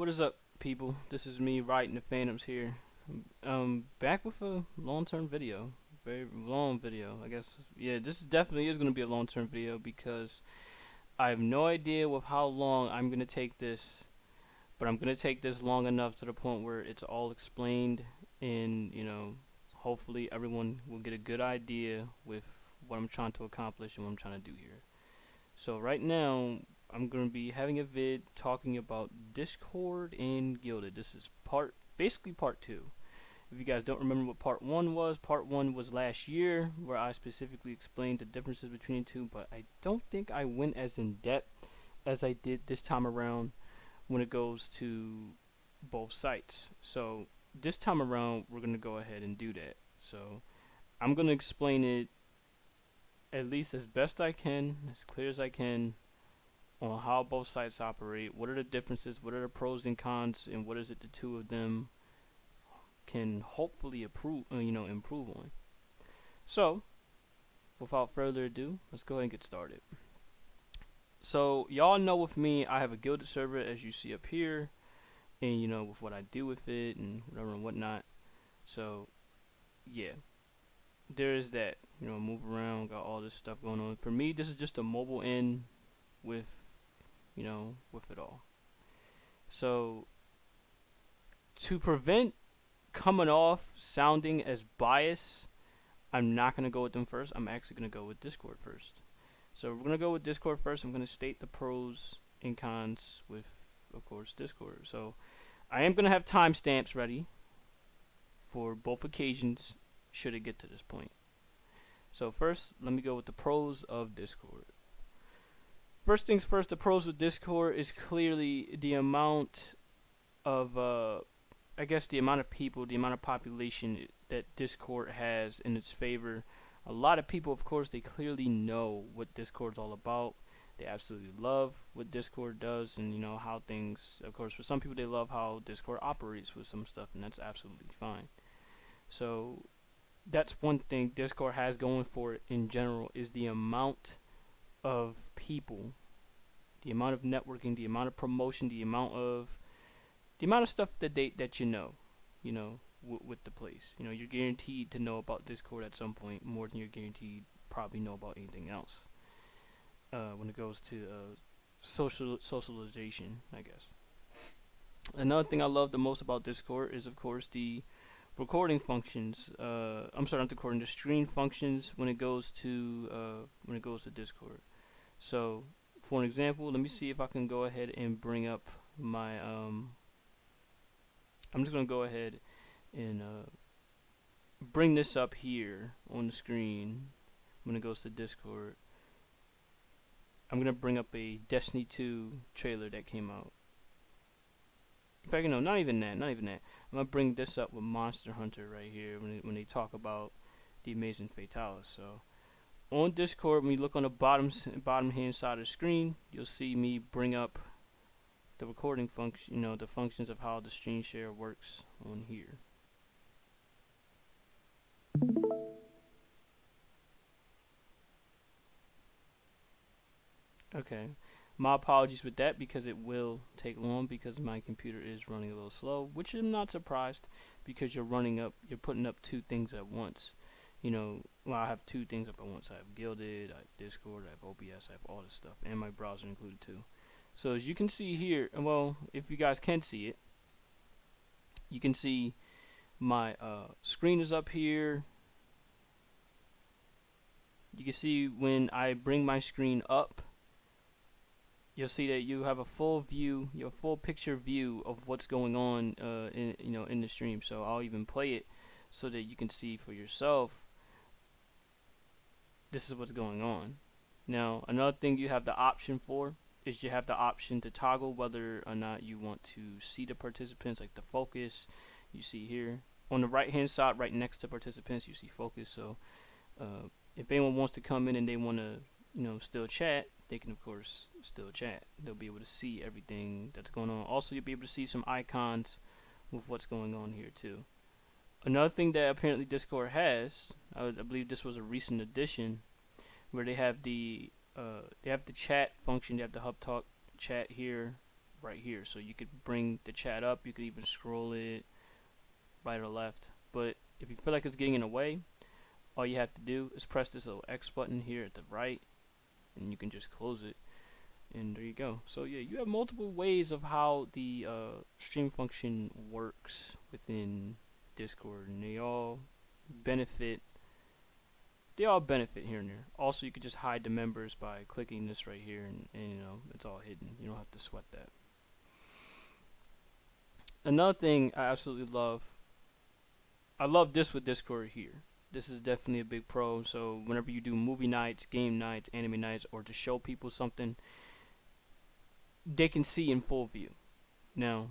What is up, people? This is me, Riding the Phantoms here. Back with a long-term video, very long video. I guess, yeah, this definitely is gonna be a long-term video because I have no idea with how long I'm gonna take this, but I'm gonna take this long enough to the point where it's all explained, and hopefully everyone will get a good idea with what I'm trying to accomplish and what I'm trying to do here. So right now, I'm going to be having a vid talking about Discord and Gilded. This is basically part two. If you guys don't remember what part one was last year, where I specifically explained the differences between the two, but I don't think I went as in depth as I did this time around when it goes to both sites. So this time around, we're going to go ahead and do that. So I'm going to explain it at least as best I can, as clear as I can, on how both sites operate, what are the differences, what are the pros and cons, and what is it the two of them can hopefully improve on. So, without further ado, let's go ahead and get started. So, y'all know with me, I have a Gilded server as you see up here, and with what I do with it and whatever and whatnot. So, yeah, there is that. Move around, got all this stuff going on. For me, this is just a mobile in with with it all. So to prevent coming off sounding as biased, I'm not going to go with them first. I'm actually going to go with Discord first. So we're going to go with Discord first. I'm going to state the pros and cons with, of course, Discord. So I am going to have timestamps ready for both occasions should it get to this point. So first, let me go with the pros of Discord. First things first, the pros with Discord is clearly the amount of, I guess, the amount of people, the amount of population that Discord has in its favor. A lot of people, of course, they clearly know what Discord's all about. They absolutely love what Discord does, and how things. Of course, for some people, they love how Discord operates with some stuff, and that's absolutely fine. So that's one thing Discord has going for it in general is the amount of people, the amount of networking, the amount of promotion, the amount of stuff that with the place. You're guaranteed to know about Discord at some point more than you're guaranteed probably know about anything else. When it goes to socialization, I guess. Another thing I love the most about Discord is, of course, the recording functions. I'm sorry, not recording. The stream functions when it goes to Discord. So, for an example, let me see if I can go ahead and bring up my I'm just gonna go ahead and bring this up here on the screen when it goes to Discord. I'm gonna bring up a Destiny 2 trailer that came out. In fact, no, not even that. I'm gonna bring this up with Monster Hunter right here when they talk about the Amazing Fatalis. So on Discord, when you look on the bottom hand side of the screen, you'll see me bring up the recording function, the functions of how the screen share works on here. Okay, my apologies with that because it will take long because my computer is running a little slow, which I'm not surprised because you're putting up two things at once. Well, I have two things up at once. I have Gilded, I have Discord, I have OBS, I have all this stuff, and my browser included too. So as you can see here, well, if you guys can see it, you can see my screen is up here. You can see when I bring my screen up, you'll see that you have a full view, your full picture view of what's going on in the stream. So I'll even play it so that you can see for yourself. This is what's going on. Now, another thing you have the option for is you have the option to toggle whether or not you want to see the participants, like the focus. You see here on the right hand side, right next to participants, you see focus. So if anyone wants to come in and they want to still chat, they can of course still chat. They'll be able to see everything that's going on. Also, you'll be able to see some icons with what's going on here too. Another thing that apparently Discord has, I believe this was a recent addition, where they have the chat function. They have the Hub Talk chat here right here. So you could bring the chat up, you could even scroll it right or left. But if you feel like it's getting in the way, all you have to do is press this little X button here at the right, and you can just close it. And there you go. So yeah, you have multiple ways of how the stream function works within Discord, and benefit. They all benefit here and there. Also, you could just hide the members by clicking this right here, and you know it's all hidden. You don't have to sweat that. Another thing I absolutely love. I love this with Discord here. This is definitely a big pro. So whenever you do movie nights, game nights, anime nights, or to show people something, they can see in full view. Now,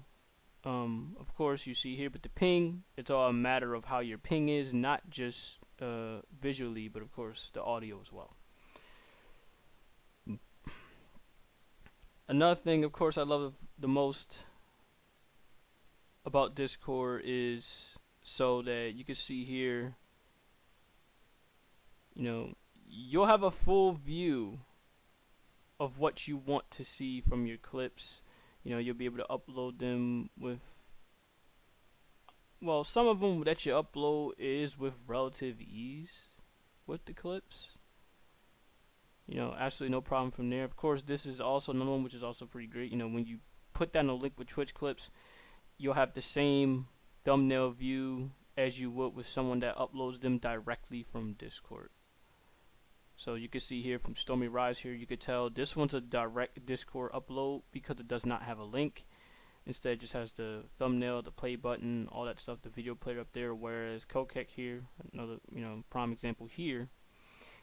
of course, you see here, but the ping, it's all a matter of how your ping is, not just visually, but of course the audio as well. Another thing, of course, I love the most about Discord is so that you can see here, you know, you'll have a full view of what you want to see from your clips. You know, you'll be able to upload them with, well, some of them that you upload is with relative ease with the clips. You know, absolutely no problem from there. Of course, this is also another one which is also pretty great. You know, when you put down a link with Twitch clips, you'll have the same thumbnail view as you would with someone that uploads them directly from Discord. So you can see here from Stormy Rise here, you could tell this one's a direct Discord upload because it does not have a link. Instead, it just has the thumbnail, the play button, all that stuff, the video player up there. Whereas Kokek here, another prime example here,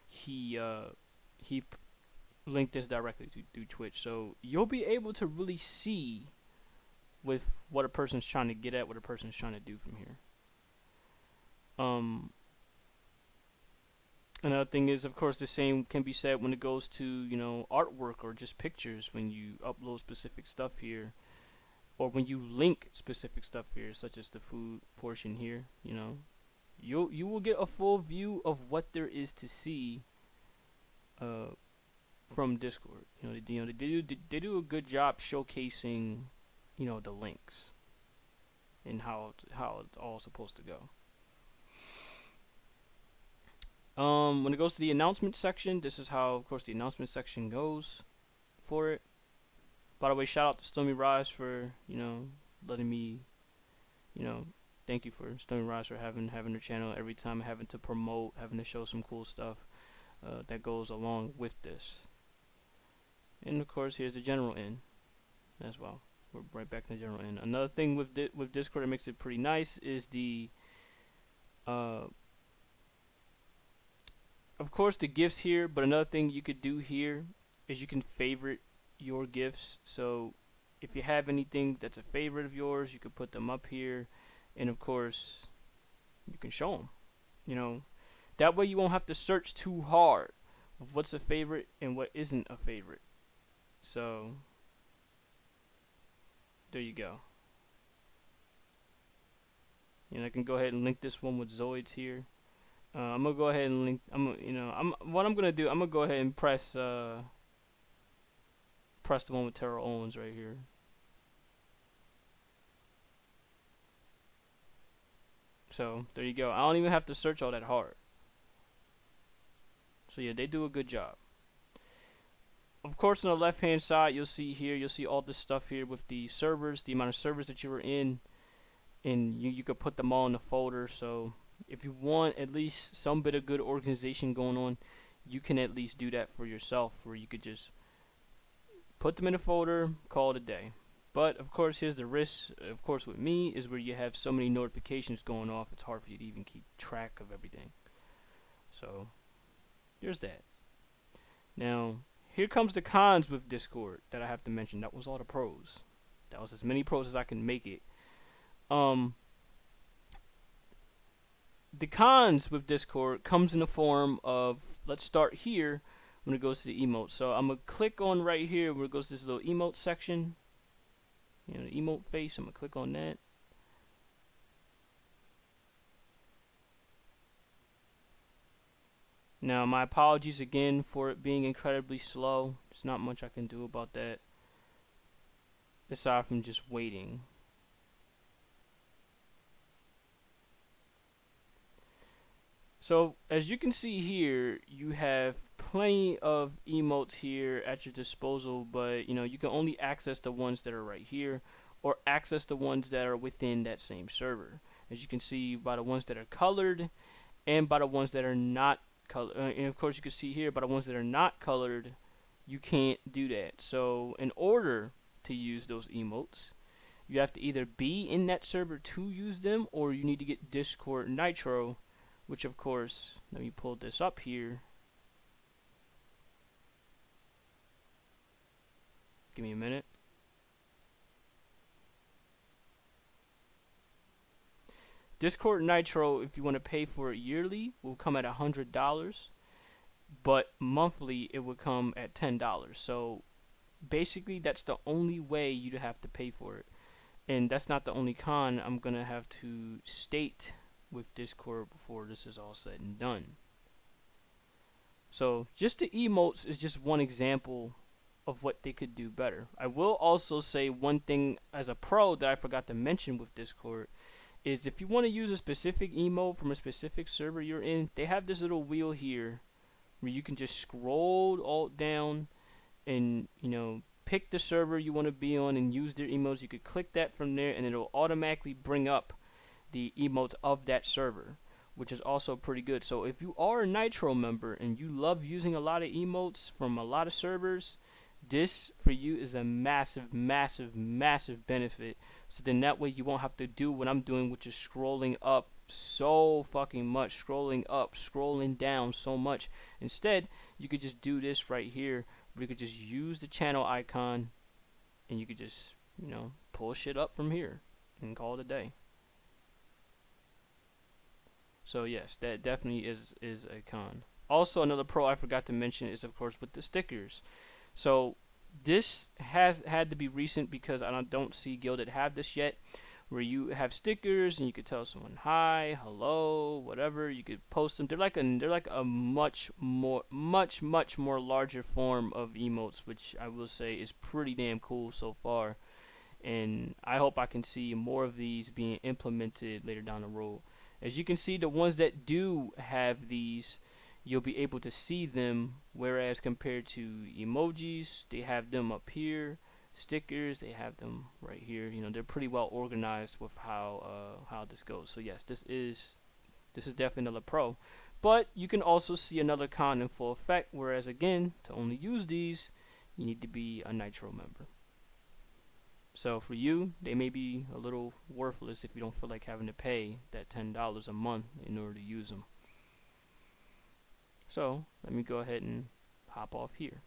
he linked this directly to Twitch. So you'll be able to really see with what a person's trying to get at, what a person's trying to do from here. Another thing is, of course, the same can be said when it goes to, you know, artwork or just pictures. When you upload specific stuff here, or when you link specific stuff here, such as the food portion here, you know, you will get a full view of what there is to see from Discord. They do a good job showcasing, you know, the links and how it's all supposed to go. When it goes to the announcement section, this is how, of course, the announcement section goes for it. By the way, shout out to Stormy Rise for, you know, letting me, you know, thank you for Stormy Rise for having her channel every time, having to promote, having to show some cool stuff that goes along with this. And of course, here's the general end as well. We're right back in the general end. Another thing with Discord that makes it pretty nice is the of course the gifts here, but another thing you could do here is you can favorite your gifts. So if you have anything that's a favorite of yours, you could put them up here, and of course you can show them. You know, that way you won't have to search too hard of what's a favorite and what isn't a favorite. So there you go. And I can go ahead and link this one with Zoids here. I'm gonna go ahead and link. What I'm gonna do. I'm gonna go ahead and press the one with Terrell Owens right here. So there you go. I don't even have to search all that hard. So yeah, they do a good job. Of course, on the left hand side, you'll see all this stuff here with the servers, the amount of servers that you were in, and you could put them all in the folder. So if you want at least some bit of good organization going on, you can at least do that for yourself, where you could just put them in a folder, call it a day. But of course, here's the risk. Of course, with me is where you have so many notifications going off, it's hard for you to even keep track of everything. So there's that. Now here comes the cons with Discord that I have to mention. That was all the pros. That was as many pros as I can make it. The cons with Discord comes in the form of, let's start here when it goes to the emotes. So I'm gonna click on right here where it goes to this little emote section. You know, the emote face. I'm gonna click on that. Now, my apologies again for it being incredibly slow. There's not much I can do about that. aside from just waiting. So as you can see here, you have plenty of emotes here at your disposal, but you can only access the ones that are right here or access the ones that are within that same server. As you can see by the ones that are colored and by the ones that are not colored. And of course you can see here by the ones that are not colored, you can't do that. So in order to use those emotes, you have to either be in that server to use them, or you need to get Discord Nitro, which of course, let me pull this up here. Give me a minute. Discord Nitro, if you want to pay for it yearly, will come at $100, but monthly it would come at $10. So basically, that's the only way you'd have to pay for it. And that's not the only con I'm gonna have to state with Discord before this is all said and done. So just the emotes is just one example of what they could do better. I will also say one thing as a pro that I forgot to mention with Discord is if you want to use a specific emote from a specific server you're in, they have this little wheel here where you can just scroll all down and pick the server you want to be on and use their emotes. You could click that from there and it'll automatically bring up the emotes of that server, which is also pretty good. So if you are a Nitro member and you love using a lot of emotes from a lot of servers, this for you is a massive, massive, massive benefit. So then that way you won't have to do what I'm doing, which is scrolling up so fucking much, scrolling up, scrolling down so much. Instead, you could just do this right here, where you could just use the channel icon and you could just, pull shit up from here and call it a day. So yes, that definitely is a con. Also, another pro I forgot to mention is of course with the stickers. So this has had to be recent because I don't see Guilded have this yet, where you have stickers and you could tell someone hi, hello, whatever. You could post them. They're like a much more larger form of emotes, which I will say is pretty damn cool so far. And I hope I can see more of these being implemented later down the road. As you can see, the ones that do have these, you'll be able to see them, whereas compared to emojis, they have them up here. Stickers, they have them right here. They're pretty well organized with how this goes. So yes, this is definitely another pro. But you can also see another con in full effect, whereas again, to only use these, you need to be a Nitro member. So for you, they may be a little worthless if you don't feel like having to pay that $10 a month in order to use them. So let me go ahead and hop off here.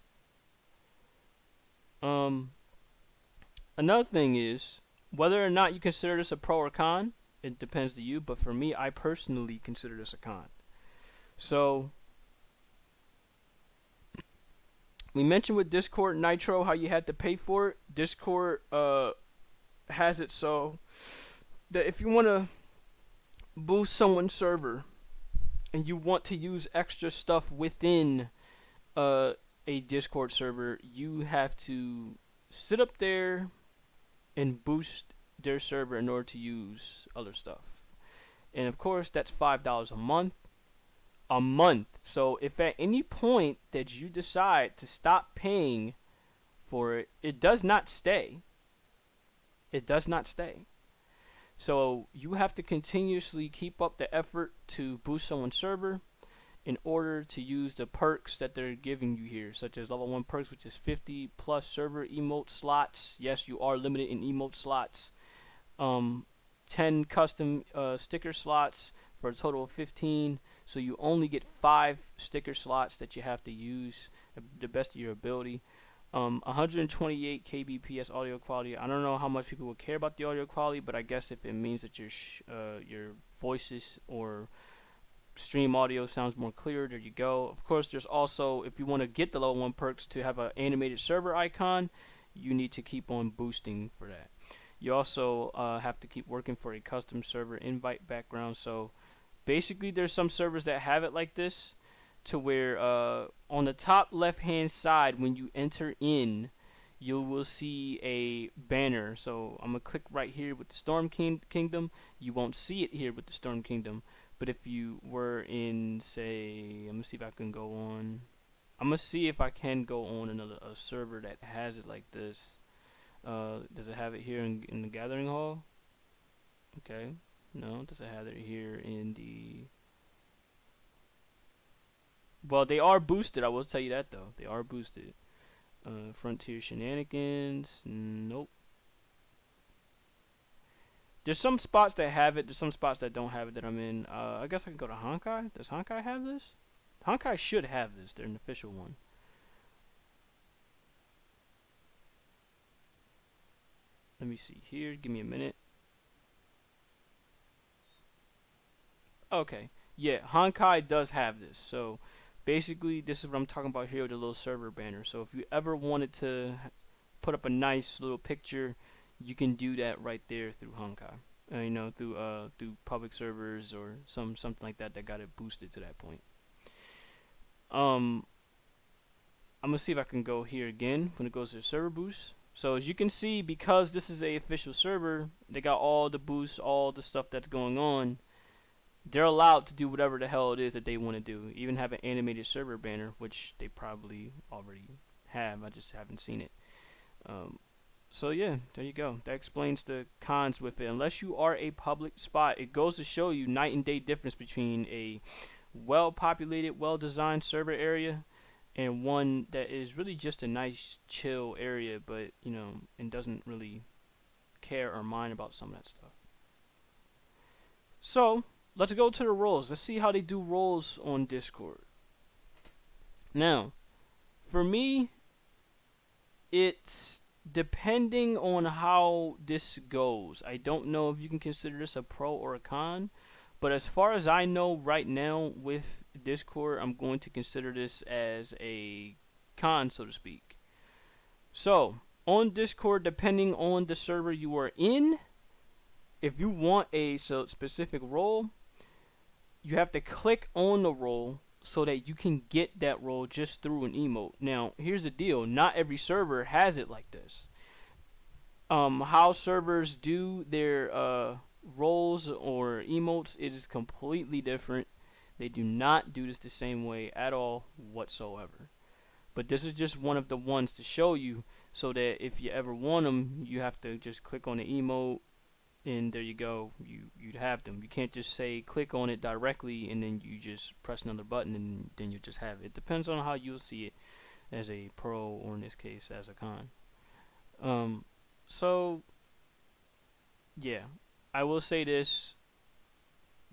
Another thing is whether or not you consider this a pro or con. It depends to you, but for me, I personally consider this a con. So we mentioned with Discord Nitro how you had to pay for it. Discord has it so that if you want to boost someone's server and you want to use extra stuff within a Discord server, you have to sit up there and boost their server in order to use other stuff. And of course, that's $5 a month. So if at any point that you decide to stop paying for it, it does not stay. It does not stay. So you have to continuously keep up the effort to boost someone's server in order to use the perks that they're giving you here, such as level 1 perks, which is 50 plus server emote slots. Yes, you are limited in emote slots. 10 custom sticker slots for a total of 15. So you only get 5 sticker slots that you have to use the best of your ability. 128 kbps audio quality. I don't know how much people will care about the audio quality, but I guess if it means that your voices or stream audio sounds more clear, there you go. Of course, there's also, if you want to get the level 1 perks to have an animated server icon, you need to keep on boosting for that. You also have to keep working for a custom server invite background. So basically, there's some servers that have it like this, to where on the top left hand side when you enter in, you will see a banner. So I'm gonna click right here with the Kingdom. You won't see it here with the Storm Kingdom. But if you were in, say, I'm gonna see if I can go on. I'm gonna see if I can go on a server that has it like this. Does it have it here in the Gathering Hall? Okay. No, does it have it here in the? Well, they are boosted. I will tell you that though. They are boosted. Frontier Shenanigans. Nope. There's some spots that have it. There's some spots that don't have it that I'm in. I guess I can go to Honkai. Does Honkai have this? Honkai should have this. They're an official one. Let me see here. Give me a minute. Okay. Yeah, Honkai does have this. So basically, this is what I'm talking about here with the little server banner. So if you ever wanted to put up a nice little picture, you can do that right there through Honkai. You know, through public servers or something like that that got it boosted to that point. Um, I'm gonna see if I can go here again when it goes to server boost. So as you can see, because this is a official server, they got all the boosts, all the stuff that's going on. They're allowed to do whatever the hell it is that they want to do. Even have an animated server banner, which they probably already have. I just haven't seen it. So yeah, there you go. That explains the cons with it. Unless you are a public spot, it goes to show you night and day difference between a well-populated, well-designed server area and one that is really just a nice, chill area, but you know, and doesn't really care or mind about some of that stuff. So let's go to the roles. Let's see how they do roles on Discord. Now, for me, it's depending on how this goes. I don't know if you can consider this a pro or a con, but as far as I know right now with Discord, I'm going to consider this as a con, so to speak. So, on Discord, depending on the server you are in, if you want a specific role, you have to click on the role so that you can get that role just through an emote. Now, here's the deal. Not every server has it like this. How servers do their roles or emotes, it is completely different. They do not do this the same way at all whatsoever. But this is just one of the ones to show you so that if you ever want them, you have to just click on the emote and there you go. You'd have them. You can't just say click on it directly and then you just press another button and then you just have it. It depends on how you'll see it as a pro or in this case as a con. So yeah, I will say this.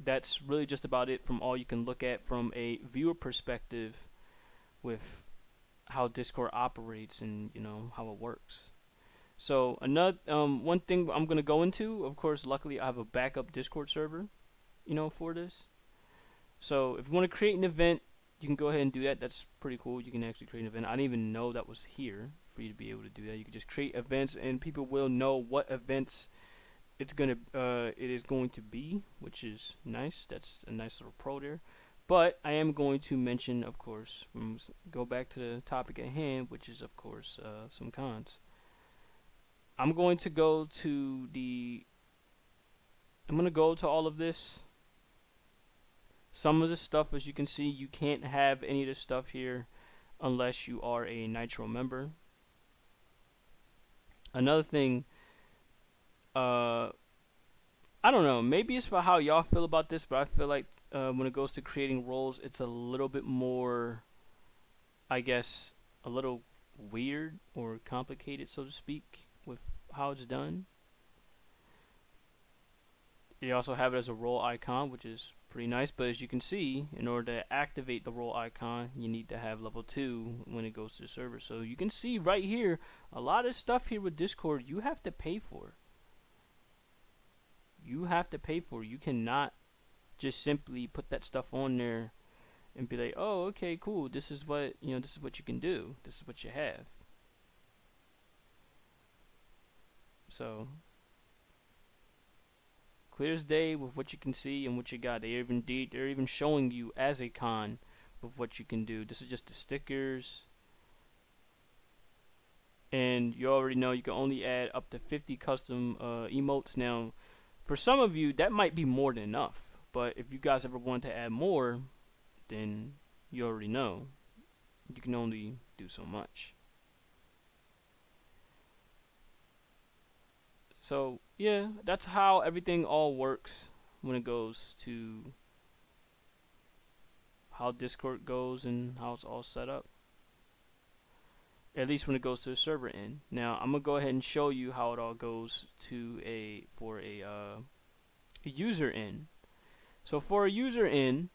That's really just about it from all you can look at from a viewer perspective with how Discord operates and you know how it works. So another one thing I'm gonna go into, of course, luckily I have a backup Discord server, you know, for this. So if you want to create an event, you can go ahead and do that. That's pretty cool. You can actually create an event. I didn't even know that was here for you to be able to do that. You can just create events, and people will know what events it is going to be, which is nice. That's a nice little pro there. But I am going to mention, of course, go back to the topic at hand, which is, of course, some cons. I'm going to go to I'm going to go to all of this. Some of the stuff, as you can see, you can't have any of this stuff here unless you are a Nitro member. Another thing, I don't know, maybe it's for how y'all feel about this, but I feel like when it goes to creating roles, it's a little bit more, I guess, a little weird or complicated, so to speak, with how it's done. You also have it as a role icon, which is pretty nice, but as you can see, in order to activate the role icon, you need to have level 2 when it goes to the server. So you can see right here, a lot of stuff here with Discord you have to pay for. You have to pay for. You cannot just simply put that stuff on there and be like, oh, okay, cool, this is what this is what you can do, this is what you have. So clear as day with what you can see and what you got. They're even showing you as a con with what you can do. This is just the stickers. And you already know you can only add up to 50 custom emotes. Now, for some of you, that might be more than enough. But if you guys ever want to add more, then you already know you can only do so much. So yeah, that's how everything all works when it goes to how Discord goes and how it's all set up. At least when it goes to the server end. Now I'm gonna go ahead and show you how it all goes to a user end. So for a user end,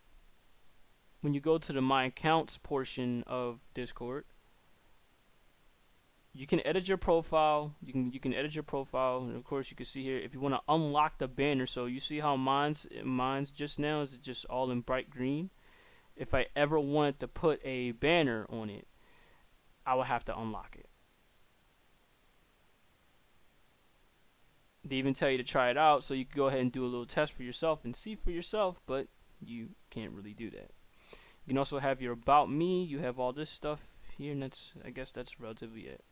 when you go to the My Accounts portion of Discord, you can edit your profile. You can edit your profile, and of course you can see here if you want to unlock the banner. So you see how mine's just now is just all in bright green. If I ever wanted to put a banner on it, I would have to unlock it. They even tell you to try it out, so you can go ahead and do a little test for yourself and see for yourself, but you can't really do that. You can also have your about me. You have all this stuff here, and I guess that's relatively it.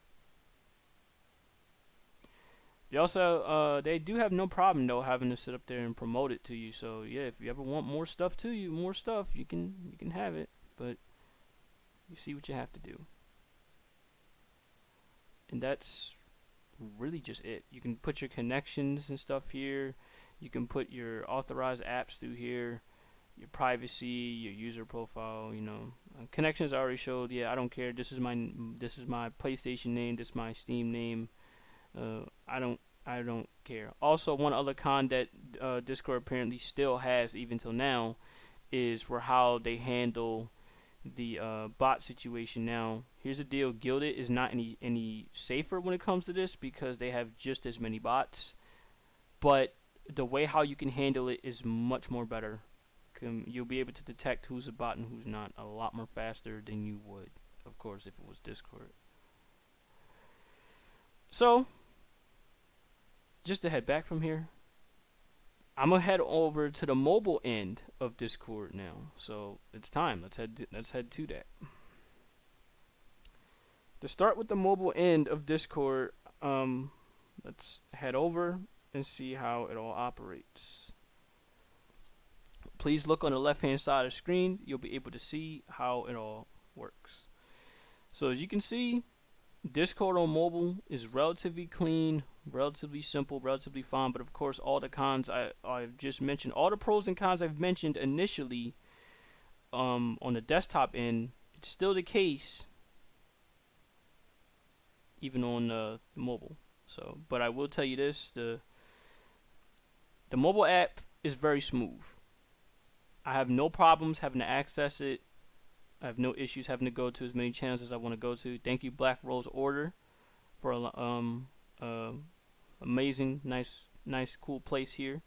They also they do have no problem though having to sit up there and promote it to you. So yeah, if you ever want more stuff to you, more stuff, you can have it, but you see what you have to do. And that's really just it. You can put your connections and stuff here. You can put your authorized apps through here, your privacy, your user profile. Connections I already showed. Yeah, I don't care. This is my PlayStation name. This is my Steam name. I don't care. Also, one other con that Discord apparently still has even till now is for how they handle the bot situation. Now, here's the deal: Guilded is not any safer when it comes to this because they have just as many bots, but the way how you can handle it is much more better. You'll be able to detect who's a bot and who's not a lot more faster than you would, of course, if it was Discord. So, just to head back from here, I'm gonna head over to the mobile end of Discord now. So it's time. Let's head to that. To start with the mobile end of Discord, let's head over and see how it all operates. Please look on the left hand side of the screen. You'll be able to see how it all works. So as you can see, Discord on mobile is relatively clean, relatively simple, relatively fun, but of course all the cons I've just mentioned, all the pros and cons I've mentioned initially on the desktop end, it's still the case even on mobile. So, but I will tell you this, the mobile app is very smooth. I have no problems having to access it. I have no issues having to go to as many channels as I want to go to. Thank you, Black Rose Order, for uh, amazing, nice, cool place here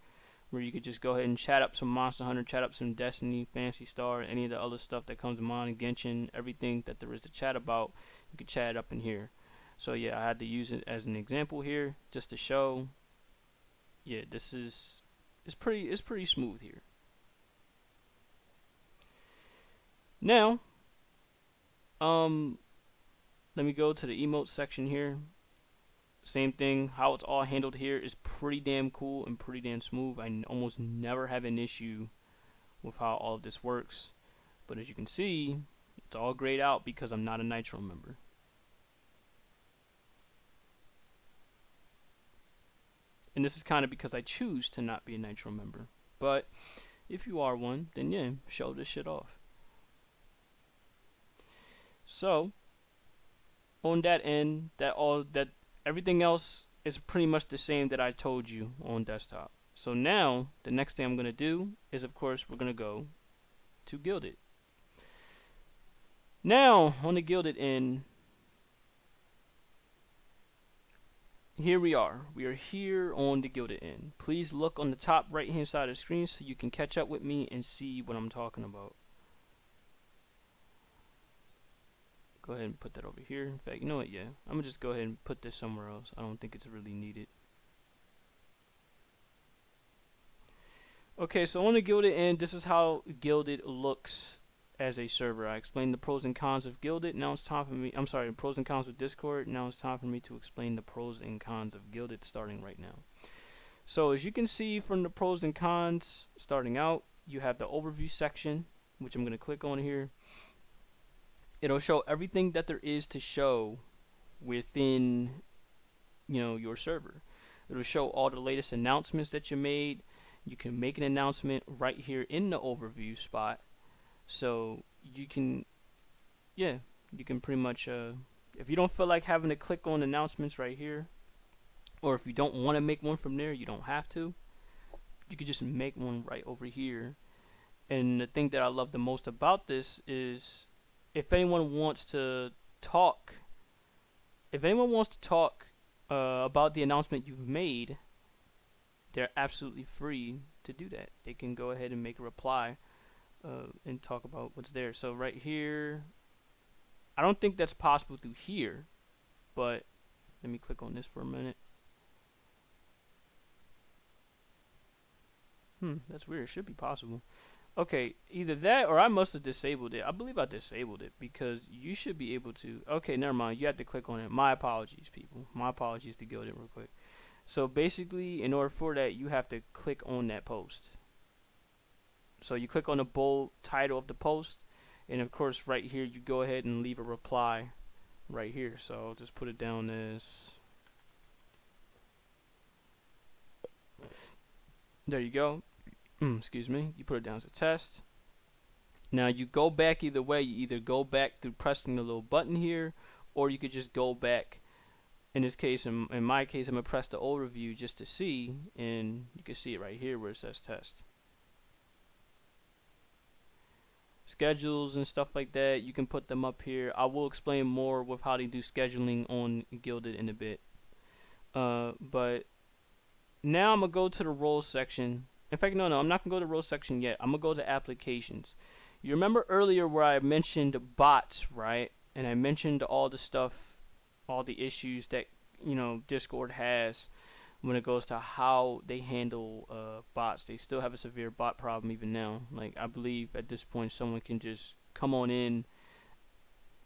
where you could just go ahead and chat up some Monster Hunter, chat up some Destiny, Phantasy Star, any of the other stuff that comes to mind, Genshin, everything that there is to chat about, you could chat it up in here. So yeah, I had to use it as an example here just to show. Yeah, this is it's pretty smooth here. Now, um, let me go to the emote section here. Same thing, how it's all handled here is pretty damn cool and pretty damn smooth. I almost never have an issue with how all of this works. But as you can see, it's all grayed out because I'm not a Nitro member. And this is kind of because I choose to not be a Nitro member. But if you are one, then yeah, show this shit off. So on that end, that everything else is pretty much the same that I told you on desktop. So now the next thing I'm gonna do is, of course, we're gonna go to Guilded. Now on the Guilded end, here we are. We are here on the Guilded end. Please look on the top right hand side of the screen so you can catch up with me and see what I'm talking about. Go ahead and put that over here. In fact, you know what? Yeah, I'm gonna just go ahead and put this somewhere else. I don't think it's really needed. Okay, so on the Guilded end, this is how Guilded looks as a server. I explained the pros and cons of Guilded. Now it's time for me. I'm sorry, pros and cons with Discord. Now it's time for me to explain the pros and cons of Guilded starting right now. So as you can see from the pros and cons starting out, you have the overview section, which I'm going to click on here. It'll show everything that there is to show within, your server. It'll show all the latest announcements that you made. You can make an announcement right here in the overview spot. So you can, you can pretty much, if you don't feel like having to click on announcements right here, or if you don't want to make one from there, you don't have to. You could just make one right over here. And the thing that I love the most about this is if anyone wants to talk, about the announcement you've made, they're absolutely free to do that. They can go ahead and make a reply and talk about what's there. So right here, I don't think that's possible through here, but let me click on this for a minute. That's weird. It should be possible. Okay, either that or I must have disabled it. I believe I disabled it because you should be able to. Okay, never mind. You have to click on it. My apologies, people. My apologies to Guilded real quick. So basically, in order for that, you have to click on that post. So you click on the bold title of the post, and of course, right here, you go ahead and leave a reply right here. So I'll just put it down as. There you go. Excuse me. You put it down as a test. Now you go back either way. You either go back through pressing the little button here, or you could just go back. In this case, in my case, I'm going to press the overview just to see, and you can see it right here where it says test. Schedules and stuff like that, you can put them up here. I will explain more with how to do scheduling on Guilded in a bit. But now I'm going to go to the roles section. In fact, no, I'm not going to go to the roles section yet. I'm going to go to applications. You remember earlier where I mentioned bots, right? And I mentioned all the stuff, all the issues that, Discord has when it goes to how they handle bots. They still have a severe bot problem even now. Like, I believe at this point someone can just come on in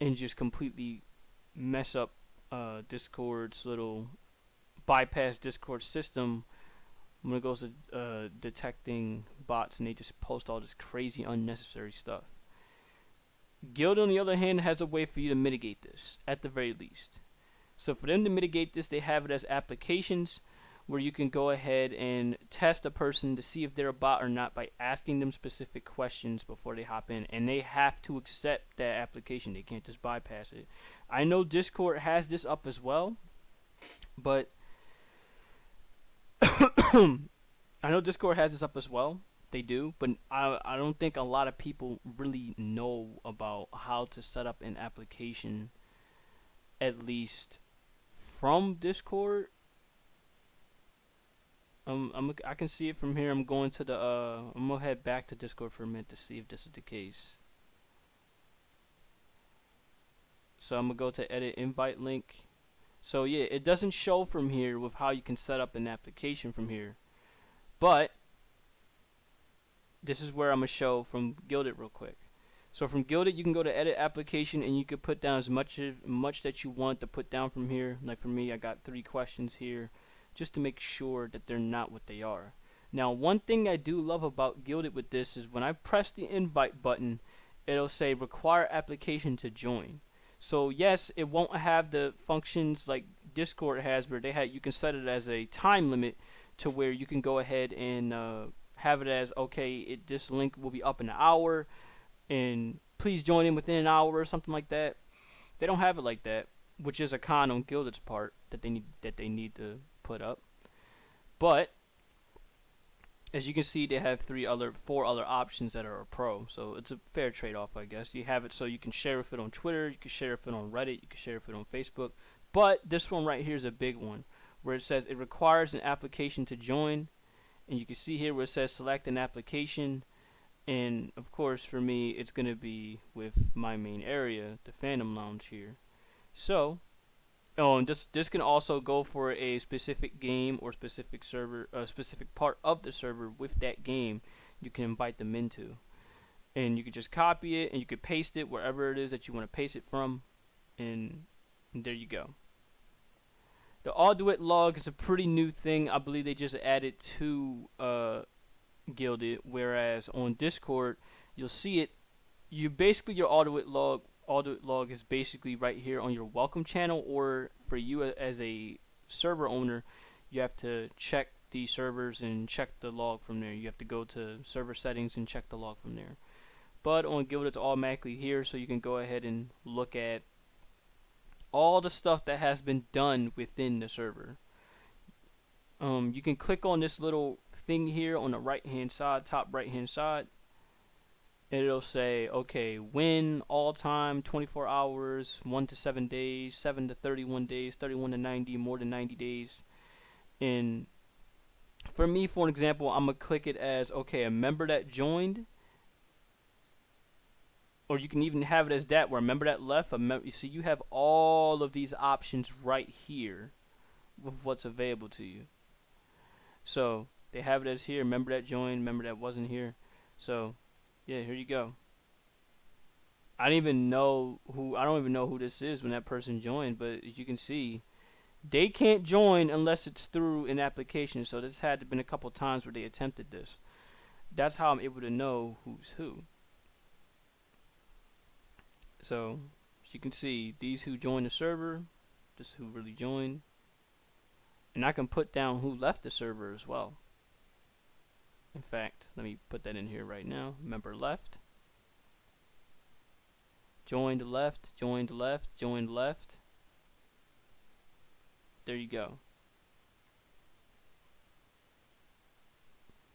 and just completely mess up Discord's little bypass Discord system when it goes to detecting bots, and they just post all this crazy unnecessary stuff. Guild, on the other hand, has a way for you to mitigate this, at the very least. So for them to mitigate this, they have it as applications, where you can go ahead and test a person to see if they're a bot or not by asking them specific questions before they hop in. And they have to accept that application. They can't just bypass it. I know Discord has this up as well, but I know Discord has this up as well. They do, but I don't think a lot of people really know about how to set up an application, at least from Discord. I can see it from here. I'm going to the I'm gonna head back to Discord for a minute to see if this is the case. So I'm gonna go to edit invite link. So yeah, it doesn't show from here with how you can set up an application from here, but this is where I'm gonna show from Guilded real quick. So from Guilded, you can go to edit application, and you can put down as much that you want to put down from here. Like for me, I got 3 questions here, just to make sure that they're not what they are. Now, one thing I do love about Guilded with this is when I press the invite button, it'll say require application to join. So yes, it won't have the functions like Discord has, where you can set it as a time limit to where you can go ahead and have it as, okay, this link will be up in an hour, and please join in within an hour or something like that. They don't have it like that, which is a con on Guilded's part that they need to put up. But as you can see, they have 4 other options that are a pro, so it's a fair trade-off, I guess. You have it so you can share with it on Twitter, you can share with it on Reddit, you can share with it on Facebook. But this one right here is a big one, where it says it requires an application to join, and you can see here where it says select an application, and of course for me it's going to be with my main area, the Phantom Lounge here. So and this can also go for a specific game or specific server, a specific part of the server with that game you can invite them into. and you could just copy it and you could paste it wherever it is that you want to paste it from, and there you go. The Alduit log is a pretty new thing. I believe they just added to Guilded, whereas on Discord you'll see it. You basically, your Alduit log is basically right here on your welcome channel, or for you as a server owner, you have to check the servers and check the log from there. You have to go to server settings and check the log from there. But on Guild, it's automatically here, so you can go ahead and look at all the stuff that has been done within the server. You can click on this little thing here on the right hand side, top right hand side, and it'll say, okay, win, all time, 24 hours, 1 to 7 days, 7 to 31 days, 31 to 90, more than 90 days. And for me, for an example, I'm going to click it as, okay, a member that joined, or you can even have it as that, where a member that left, you see, you have all of these options right here with what's available to you. So they have it as here, member that joined, member that wasn't here. So yeah, here you go. I don't even know who this is when that person joined, but as you can see, they can't join unless it's through an application. So this had to been a couple times where they attempted this. That's how I'm able to know who's who. So as you can see, these who joined the server, this who really joined, and I can put down who left the server as well. In fact, let me put that in here right now. Member left, joined left, joined left, joined left. There you go.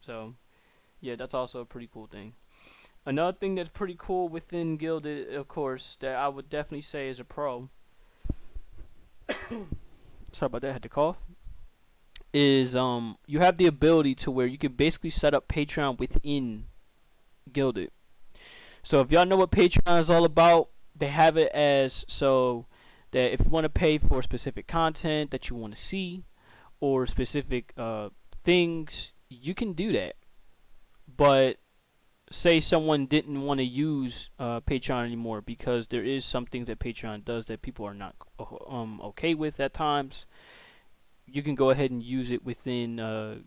So yeah, that's also a pretty cool thing. Another thing that's pretty cool within Guilded, of course, that I would definitely say is a pro. Sorry about that, I had to cough. Is you have the ability to where you can basically set up Patreon within Guilded. So if y'all know what Patreon is all about, they have it as so that if you want to pay for specific content that you want to see or specific things, you can do that. But say someone didn't want to use Patreon anymore because there is some things that Patreon does that people are not okay with at times, you can go ahead and use it within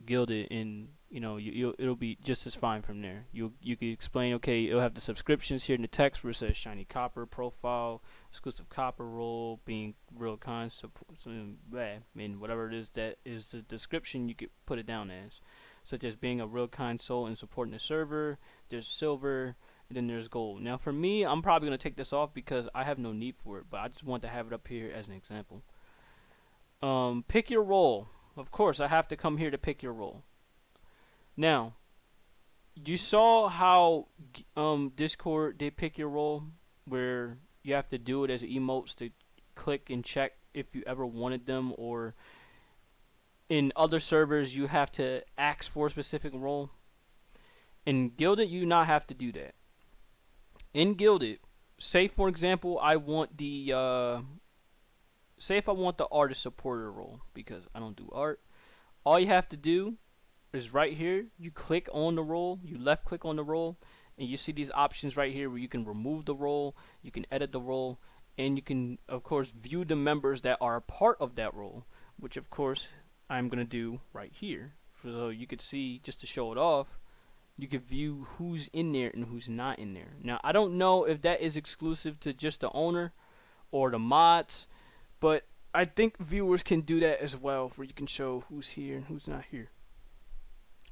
Guilded, and it'll be just as fine from there. You can explain, okay, it'll have the subscriptions here in the text where it says shiny copper profile, exclusive copper role, being real kind, and whatever it is that is the description, you could put it down as, such as being a real kind soul and supporting the server. There's silver, and then there's gold. Now for me, I'm probably going to take this off because I have no need for it, but I just want to have it up here as an example. Pick your role. Of course, I have to come here to pick your role. Now, you saw how Discord did pick your role, where you have to do it as emotes to click and check if you ever wanted them, or in other servers you have to ask for a specific role. In Guilded, you do not have to do that. In Guilded, say for example, I want the say if I want the artist supporter role, because I don't do art, all you have to do is right here, you click on the role, you left click on the role, and you see these options right here where you can remove the role, you can edit the role, and you can of course view the members that are a part of that role, which of course I'm going to do right here. So you could see, just to show it off, you can view who's in there and who's not in there. Now I don't know if that is exclusive to just the owner or the mods, but I think viewers can do that as well, where you can show who's here and who's not here.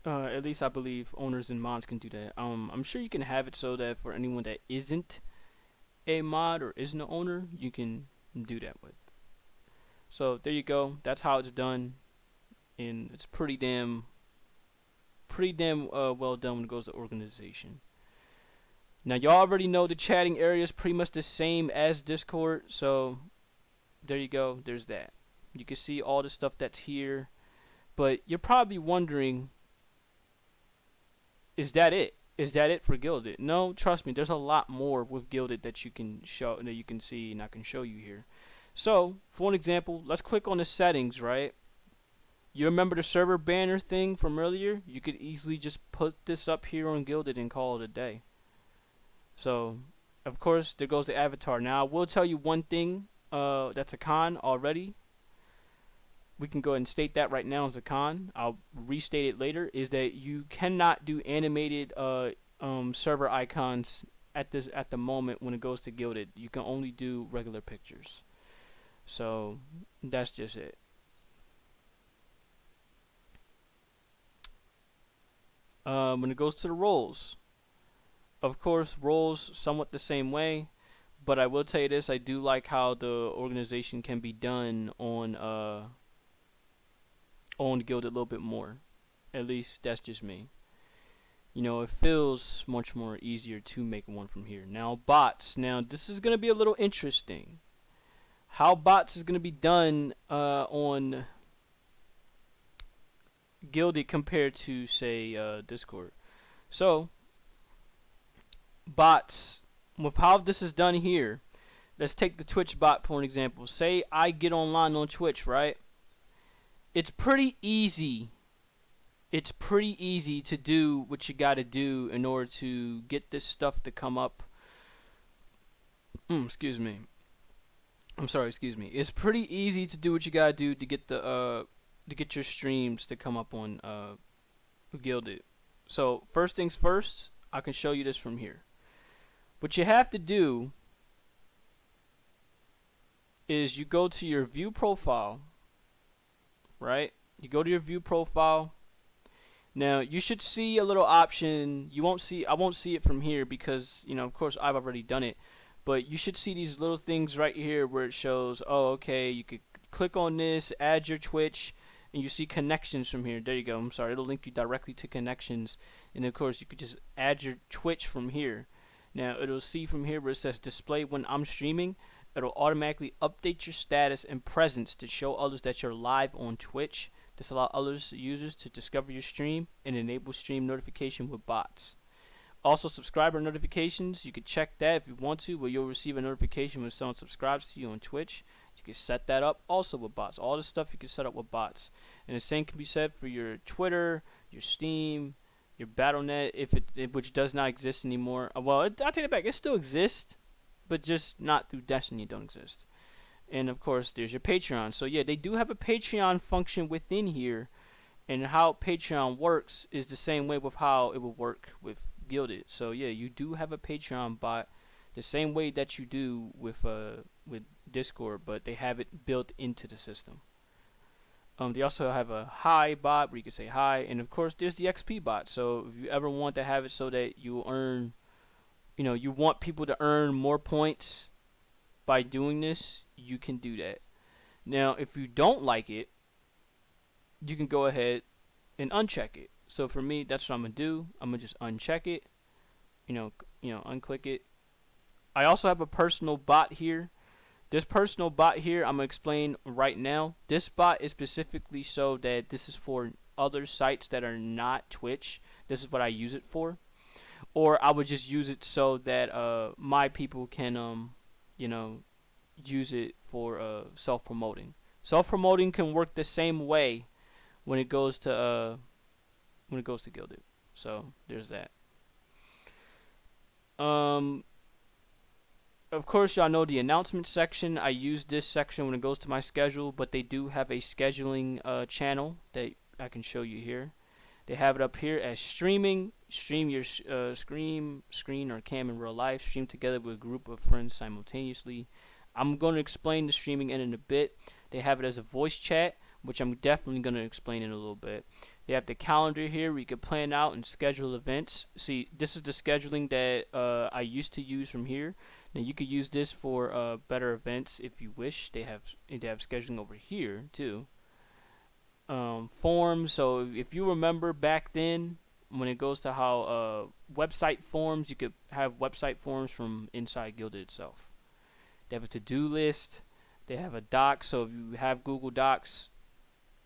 At least I believe owners and mods can do that. I'm sure you can have it so that for anyone that isn't a mod or isn't an owner, you can do that with. So there you go. That's how it's done, and it's pretty damn well done when it goes to organization. Now y'all already know the chatting area is pretty much the same as Discord, so there you go, there's that. You can see all the stuff that's here, but you're probably wondering, is that it? Is that it for Guilded? No, trust me, there's a lot more with Guilded that you can show, that you can see, and I can show you here. So, for an example, let's click on the settings, right? You remember the server banner thing from earlier? You could easily just put this up here on Guilded and call it a day. So, of course, there goes the avatar. Now, I will tell you one thing that's a con already. We can go ahead and state that right now as a con. I'll restate it later. Is that you cannot do animated server icons at the moment when it goes to Gilded. You can only do regular pictures. So that's just it. When it goes to the roles, of course, roles somewhat the same way. But I will tell you this: I do like how the organization can be done on Gilded a little bit more. At least that's just me. It feels much more easier to make one from here. Now bots. Now this is gonna be a little interesting. How bots is gonna be done on Gilded compared to say Discord. So bots, with how this is done here, let's take the Twitch bot for an example. Say I get online on Twitch, right? It's pretty easy. It's pretty easy to do what you gotta do in order to get this stuff to come up. Excuse me. I'm sorry, excuse me. It's pretty easy to do what you gotta do to get your streams to come up on Gilded. So first things first, I can show you this from here. What you have to do is you go to your view profile, right? You go to your view profile. Now you should see a little option. I won't see it from here because, of course I've already done it. But you should see these little things right here where it shows, oh, okay, you could click on this, add your Twitch, and you see connections from here. There you go. I'm sorry, it'll link you directly to connections. And of course you could just add your Twitch from here. Now it'll see from here where it says display when I'm streaming. It'll automatically update your status and presence to show others that you're live on Twitch. This allows others users to discover your stream and enable stream notification with bots. Also, subscriber notifications, you can check that if you want to, where you'll receive a notification when someone subscribes to you on Twitch. You can set that up also with bots. All this stuff you can set up with bots. And the same can be said for your Twitter, your Steam, your Battle.net, which does not exist anymore. I take it back, it still exists, but just not through Destiny, it don't exist. And of course, there's your Patreon. So yeah, they do have a Patreon function within here. And how Patreon works is the same way with how it will work with Gilded. So yeah, you do have a Patreon bot the same way that you do with Discord, but they have it built into the system. They also have a hi bot where you can say hi, and of course there's the XP bot. So if you ever want to have it so that you earn, you want people to earn more points by doing this, you can do that. Now, if you don't like it, you can go ahead and uncheck it. So for me, that's what I'm gonna do. I'm gonna just uncheck it. Unclick it. I also have a personal bot here. This personal bot here, I'm gonna explain right now. This bot is specifically so that this is for other sites that are not Twitch. This is what I use it for. Or I would just use it so that my people can use it for self-promoting. Self-promoting can work the same way when it goes to Gilded. So there's that. Of course, y'all know the announcement section. I use this section when it goes to my schedule, but they do have a scheduling channel that I can show you here. They have it up here as streaming. Stream your screen or cam in real life. Stream together with a group of friends simultaneously. I'm going to explain the streaming in a bit. They have it as a voice chat, which I'm definitely going to explain in a little bit. They have the calendar here where you can plan out and schedule events. See, this is the scheduling that I used to use from here. Now you could use this for better events if you wish. They have scheduling over here too. Forms. So if you remember back then, when it goes to how website forms, you could have website forms from inside Gilded itself. They have a to-do list. They have a doc. So if you have Google Docs,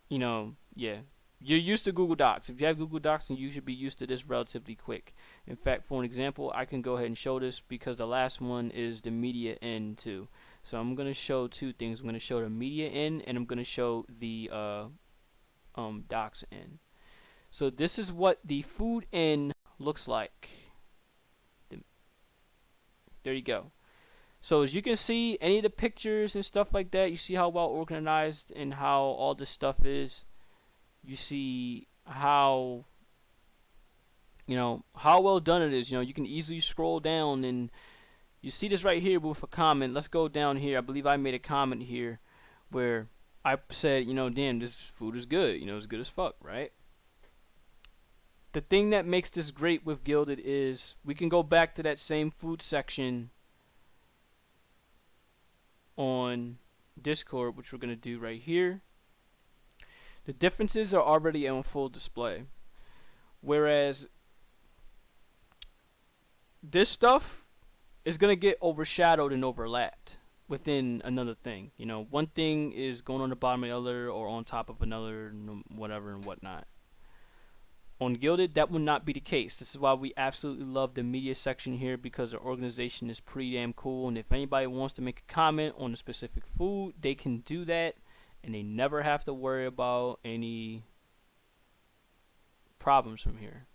yeah, you're used to Google Docs. If you have Google Docs, then you should be used to this relatively quick. In fact, for an example, I can go ahead and show this because the last one is the media end too. So I'm going to show two things. I'm going to show the media end, and I'm going to show the docs end. So this is what the food end looks like. There you go. So as you can see, any of the pictures and stuff like that, you see how well organized and how all this stuff is. You see how, how well done it is. You can easily scroll down and you see this right here with a comment. Let's go down here. I believe I made a comment here where I said, damn, this food is good. It's good as fuck, right? The thing that makes this great with Guilded is we can go back to that same food section on Discord, which we're going to do right here. The differences are already on full display. Whereas this stuff is going to get overshadowed and overlapped within another thing. One thing is going on the bottom of the other or on top of another, whatever and whatnot. On Guilded, that would not be the case. This is why we absolutely love the media section here, because the organization is pretty damn cool. And if anybody wants to make a comment on a specific food, they can do that, and they never have to worry about any problems from here.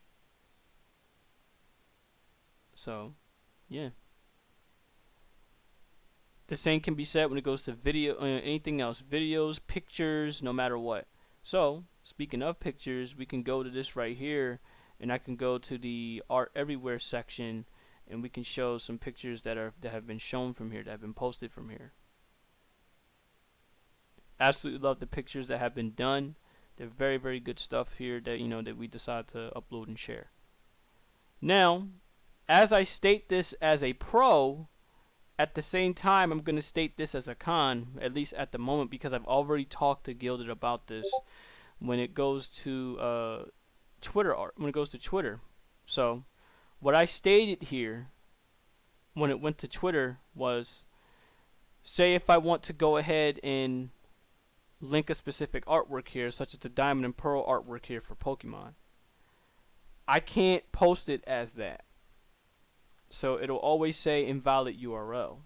So, yeah. The same can be said when it goes to video, anything else, videos, pictures, no matter what. So, speaking of pictures, we can go to this right here, and I can go to the Art Everywhere section, and we can show some pictures that have been shown from here, that have been posted from here. Absolutely love the pictures that have been done. They're very, very good stuff here that that we decide to upload and share. Now, as I state this as a pro, at the same time, I'm going to state this as a con, at least at the moment, because I've already talked to Guilded about this when it goes to Twitter art, when it goes to Twitter. So, what I stated here when it went to Twitter was, say if I want to go ahead and link a specific artwork here, such as the Diamond and Pearl artwork here for Pokemon, I can't post it as that. So it'll always say invalid URL.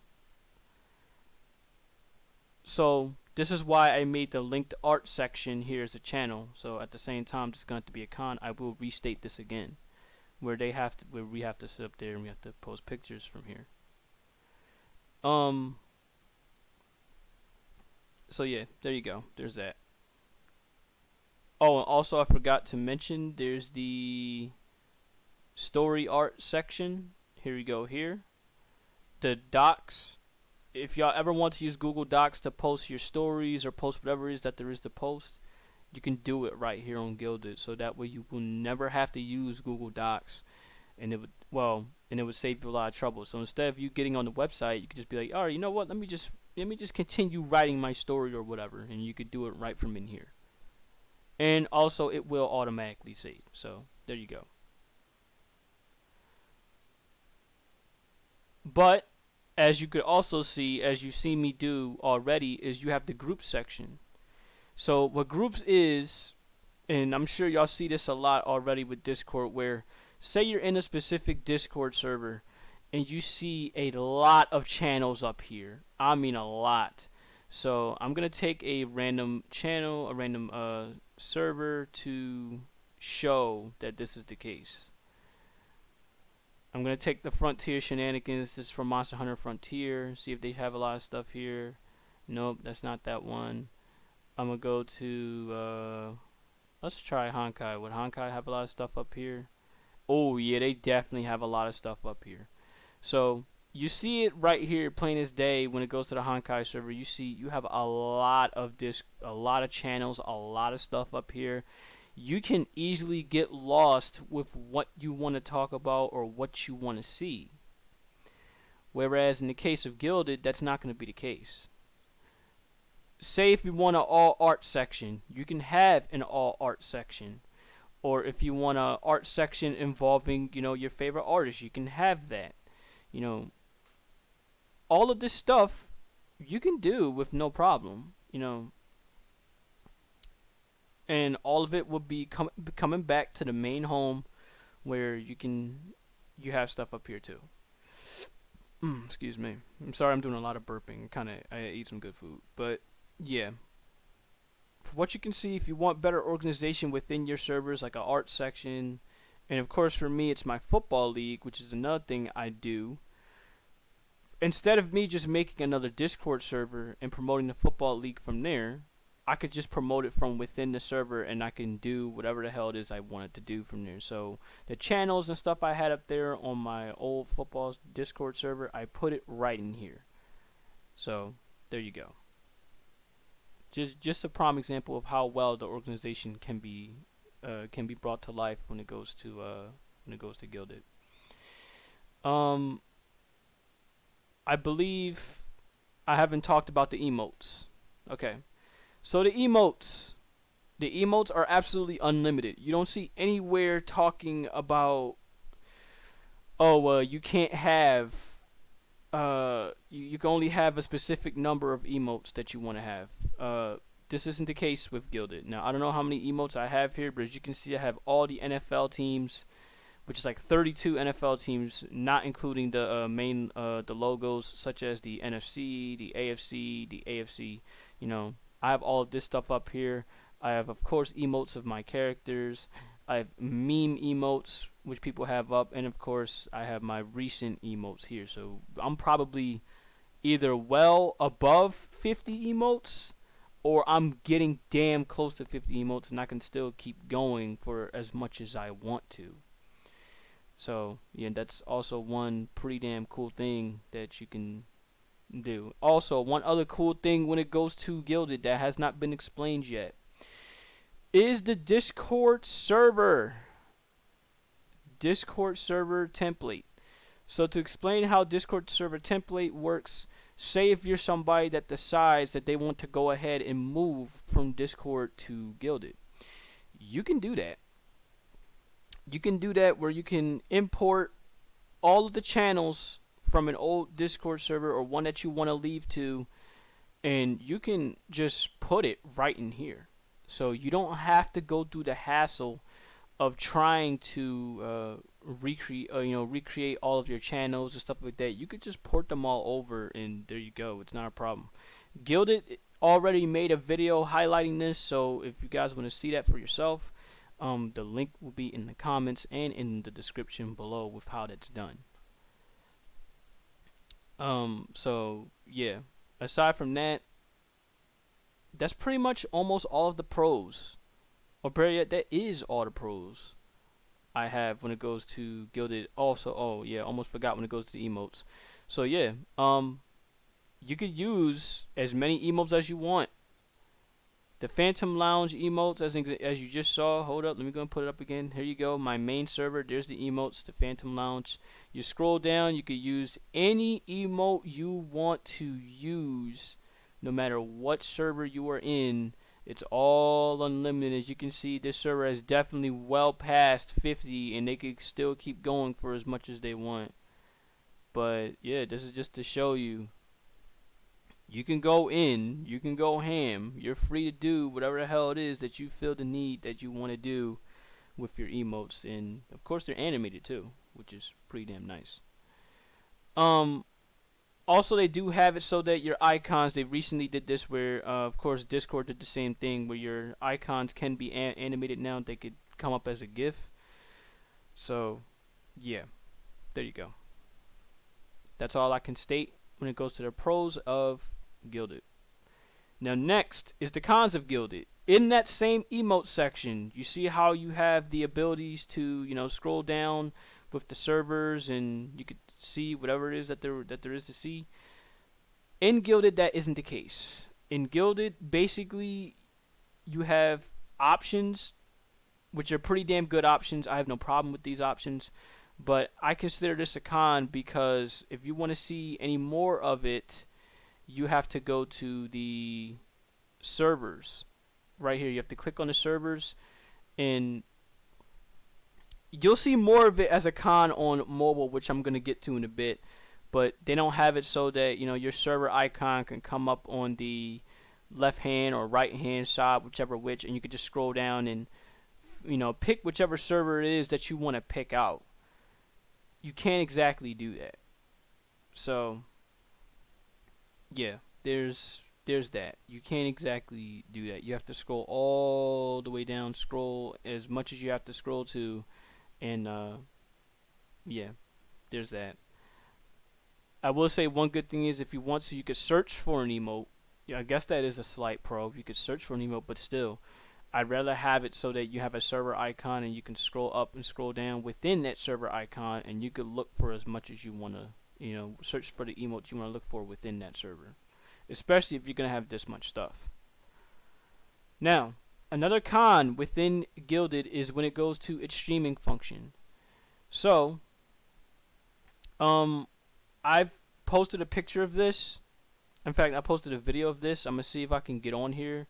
So this is why I made the linked art section here as a channel. So at the same time, it's going to be a con. I will restate this again, where we have to sit up there and we have to post pictures from here. So yeah, there you go. There's that. Oh, and also I forgot to mention, there's the story art section. Here we go here. The docs. If y'all ever want to use Google Docs to post your stories or post whatever it is that there is to post, you can do it right here on Guilded. So that way you will never have to use Google Docs, and it would save you a lot of trouble. So instead of you getting on the website, you could just be like, all right, you know what? Let me just continue writing my story or whatever, and you could do it right from in here. And also, it will automatically save. So there you go. But as you could also see, as you see me do already, is you have the group section. So what groups is, and I'm sure y'all see this a lot already with Discord, where say you're in a specific Discord server and you see a lot of channels up here. I mean a lot. So I'm going to take a random channel, a random server to show that this is the case. I'm going to take the Frontier Shenanigans. This is from Monster Hunter Frontier. See if they have a lot of stuff here. Nope, that's not that one. I'm going to go to, let's try Honkai. Would Honkai have a lot of stuff up here? Oh, yeah, they definitely have a lot of stuff up here. So, you see it right here, plain as day, when it goes to the Honkai server. You see, you have a lot of channels, a lot of stuff up here. You can easily get lost with what you want to talk about or what you want to see. Whereas in the case of Guilded, that's not going to be the case. Say if you want an all art section, you can have an all art section. Or if you want an art section involving, your favorite artist, you can have that. All of this stuff you can do with no problem, and all of it will be coming back to the main home where you have stuff up here too. Excuse me. I'm sorry, I'm doing a lot of burping. I ate some good food, but yeah. For what you can see, if you want better organization within your servers, like an art section, and of course for me it's my football league, which is another thing I do. instead of me just making another Discord server and promoting the football league from there, I could just promote it from within the server, and I can do whatever the hell it is I wanted to do from there. So the channels and stuff I had up there on my old football Discord server, I put it right in here. So there you go. Just a prime example of how well the organization can be brought to life when it goes to Gilded. Um, I believe I haven't talked about the emotes. Okay, so the emotes are absolutely unlimited. You don't see anywhere talking about, oh, you can't have you can only have a specific number of emotes that you want to have. This isn't the case with Gilded. Now, I don't know how many emotes I have here, but as you can see, I have all the NFL teams, which is like 32 NFL teams, not including the logos such as the NFC, the AFC, the AFC. You know, I have all of this stuff up here. I have, of course, emotes of my characters. I have meme emotes, which people have up, and of course, I have my recent emotes here. So I'm probably either well above 50 emotes, or I'm getting damn close to 50 emotes, and I can still keep going for as much as I want to. So yeah, that's also one pretty damn cool thing that you can do. Also, one other cool thing when it goes to Gilded that has not been explained yet is the Discord server template. So to explain how Discord server template works, say if you're somebody that decides that they want to go ahead and move from Discord to Gilded, you can do that. You can do that where you can import all of the channels from an old Discord server or one that you want to leave to, and you can just put it right in here. So you don't have to go through the hassle of trying to recreate all of your channels and stuff like that. You could just port them all over, and there you go. It's not a problem. Gilded already made a video highlighting this, so if you guys want to see that for yourself, the link will be in the comments and in the description below with how that's done. So yeah, aside from that, that's pretty much almost all of the pros. Or better yet, that is all the pros I have when it goes to Gilded. Also, oh yeah, almost forgot when it goes to the emotes. So yeah, you could use as many emotes as you want. The Phantom Lounge emotes, as you just saw. Hold up, let me go and put it up again. Here you go, my main server. There's the emotes, the Phantom Lounge. You scroll down, you could use any emote you want to use, no matter what server you are in. It's all unlimited. As you can see, this server is definitely well past 50, and they could still keep going for as much as they want. But yeah, this is just to show you. You can go in, you can go ham. You're free to do whatever the hell it is that you feel the need that you want to do with your emotes, and of course they're animated too, which is pretty damn nice. Um, Also, they do have it so that your icons. They recently did this where, of course, Discord did the same thing where your icons can be animated now. They could come up as a GIF. So, yeah, there you go. That's all I can state when it goes to the pros of Gilded. Now next is the cons of Gilded. In that same emote section, you see how you have the abilities to, scroll down with the servers, and you could see whatever it is that there is to see. In Gilded, that isn't the case. In Gilded, basically, you have options, which are pretty damn good options. I have no problem with these options, but I consider this a con because if you want to see any more of it, you have to go to the servers. Right here, you have to click on the servers, and you'll see more of it as a con on mobile, which I'm going to get to in a bit. But they don't have it so that your server icon can come up on the left hand or right hand side, whichever which, and you can just scroll down and pick whichever server it is that you want to pick out. You can't exactly do that. So yeah, there's that. You can't exactly do that. You have to scroll all the way down, scroll as much as you have to scroll to, and yeah, there's that. I will say one good thing is if you want to, you could search for an emote. Yeah, I guess that is a slight pro. You could search for an emote, but still, I'd rather have it so that you have a server icon and you can scroll up and scroll down within that server icon, and you could look for as much as you want to, search for the emotes you want to look for within that server, especially if you're going to have this much stuff. Now, another con within Guilded is when it goes to its streaming function. So, I've posted a picture of this. In fact, I posted a video of this. I'm going to see if I can get on here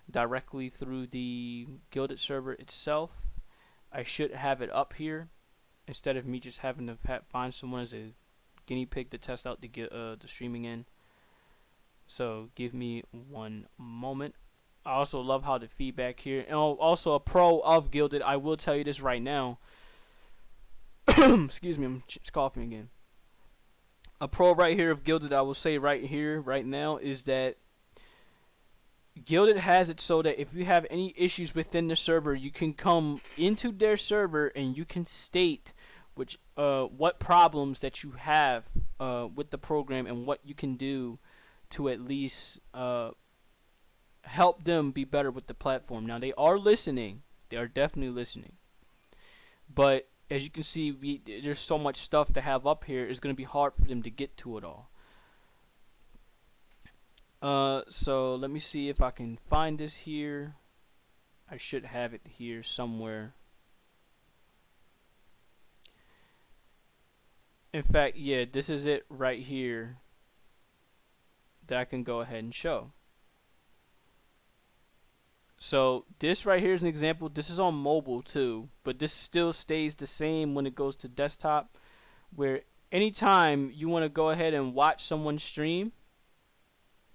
directly through the Guilded server itself. I should have it up here instead of me just having to find someone as a guinea pig to test out the streaming in. So give me one moment. I also love how the feedback here, and also a pro of Guilded, I will tell you this right now. Excuse me, I'm coughing again. A pro right here of Guilded, I will say right here, right now, is that Guilded has it so that if you have any issues within the server, you can come into their server and you can state what problems that you have with the program and what you can do to at least help them be better with the platform. Now, they are listening. They are definitely listening. But as you can see, there's so much stuff to have up here. It's going to be hard for them to get to it all. So let me see if I can find this here. I should have it here somewhere. In fact, yeah, this is it right here that I can go ahead and show. So this right here is an example. This is on mobile too, but this still stays the same when it goes to desktop, where anytime you want to go ahead and watch someone stream,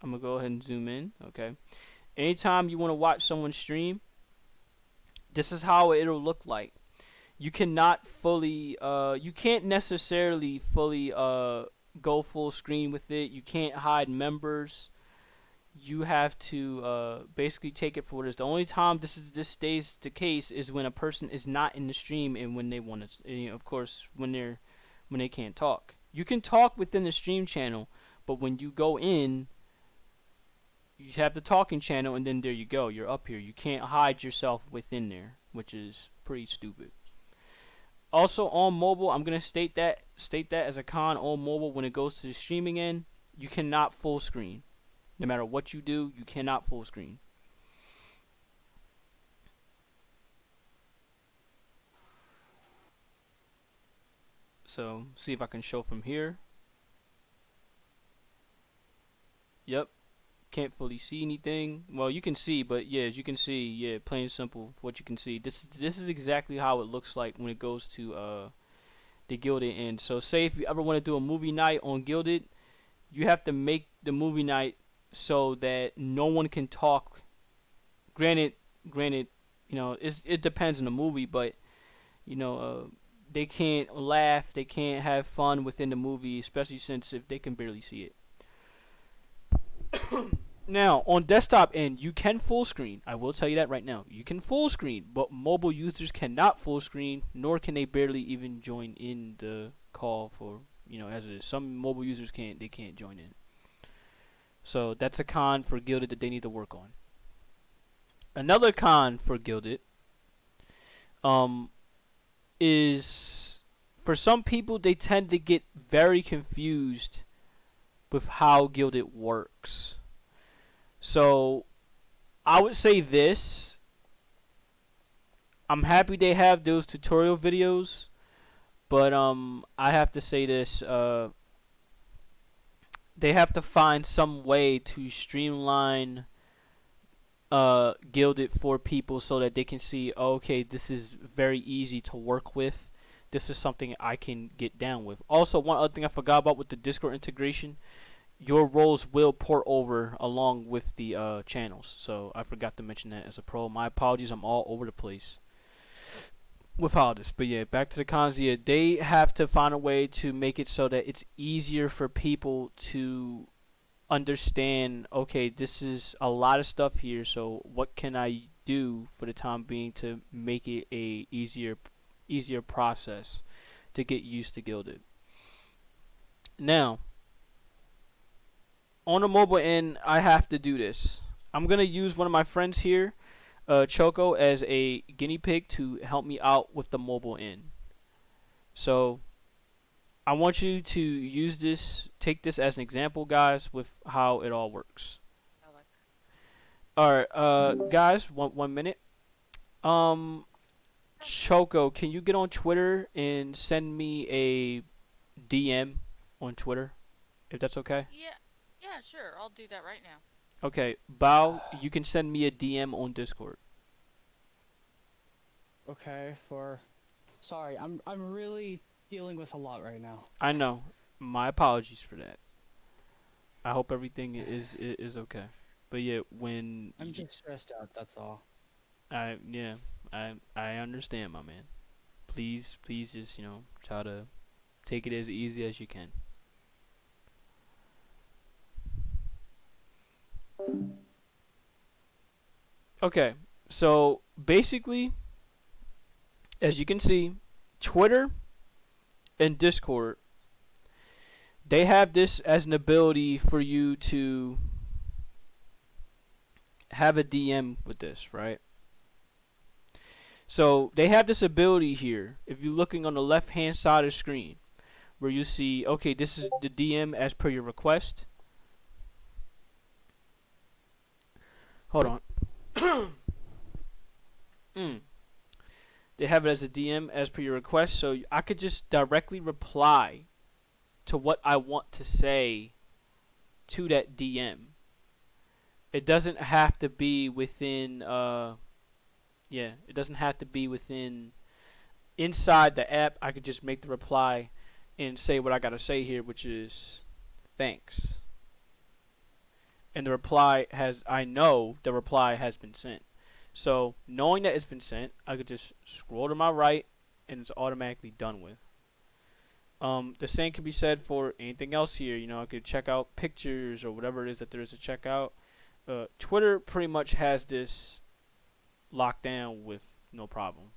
I'm going to go ahead and zoom in, okay. Anytime you want to watch someone stream, this is how it'll look like. You cannot fully, you can't necessarily fully go full screen with it. You can't hide members. You have to basically take it for what it is. The only time this stays the case is when a person is not in the stream and when they want to, of course, when they can't talk. You can talk within the stream channel, but when you go in, you have the talking channel, and then there you go. You're up here. You can't hide yourself within there, which is pretty stupid. Also on mobile, I'm gonna state that as a con on mobile when it goes to the streaming end, you cannot full screen. No matter what you do, you cannot full screen. So, see if I can show from here. Yep. Can't fully see anything. Well, you can see, but yeah, as you can see, yeah, plain and simple, what you can see. This is exactly how it looks like when it goes to the Guilded end. So, say if you ever want to do a movie night on Guilded, you have to make the movie night so that no one can talk. Granted, it depends on the movie, but they can't laugh, they can't have fun within the movie, especially since if they can barely see it. Now, on desktop end, you can full screen. I will tell you that right now. You can full screen, but mobile users cannot full screen, nor can they barely even join in the call for, as it is. Some mobile users can't join in. So that's a con for Guilded that they need to work on. Another con for Guilded is for some people they tend to get very confused with how Guilded works. So I would say this. I'm happy they have those tutorial videos, but I have to say this. They have to find some way to streamline Guilded for people so that they can see, okay, this is very easy to work with. This is something I can get down with. Also, one other thing I forgot about with the Discord integration, your roles will port over along with the channels. So I forgot to mention that as a pro. My apologies, I'm all over the place with all this. But yeah, back to the cons. Yeah, they have to find a way to make it so that it's easier for people to understand, okay, this is a lot of stuff here, so what can I do for the time being to make it a easier process to get used to Guilded. Now, on a mobile end, I have to do this. I'm gonna use one of my friends here, Choco, as a guinea pig to help me out with the mobile end. So I want you to use this, take this as an example, guys, with how it all works. Alec. All right, guys, one minute. Um, Choco, can you get on Twitter and send me a DM on Twitter, if that's okay? Yeah, yeah, sure. I'll do that right now. Okay, Bao, you can send me a DM on Discord. Okay, for sorry, I'm really dealing with a lot right now. I know. My apologies for that. I hope everything is okay. But yeah, when I'm you, just stressed out, that's all. yeah, I understand, my man. Please just try to take it as easy as you can. Okay, so basically, as you can see, Twitter and Discord, they have this as an ability for you to have a DM with this, right? So they have this ability here. If you're looking on the left hand side of the screen, where you see, okay, this is the DM as per your request. Hold on. mm. They have it as a DM as per your request, so I could just directly reply to what I want to say to that DM. It doesn't have to be within yeah, it doesn't have to be within inside the app. I could just make the reply and say what I got to say here, which is thanks. And the reply has I know the reply has been sent. So knowing that it's been sent, I could just scroll to my right and it's automatically done with. The same can be said for anything else here. I could check out pictures or whatever it is that there is to check out. Twitter pretty much has this locked down with no problem.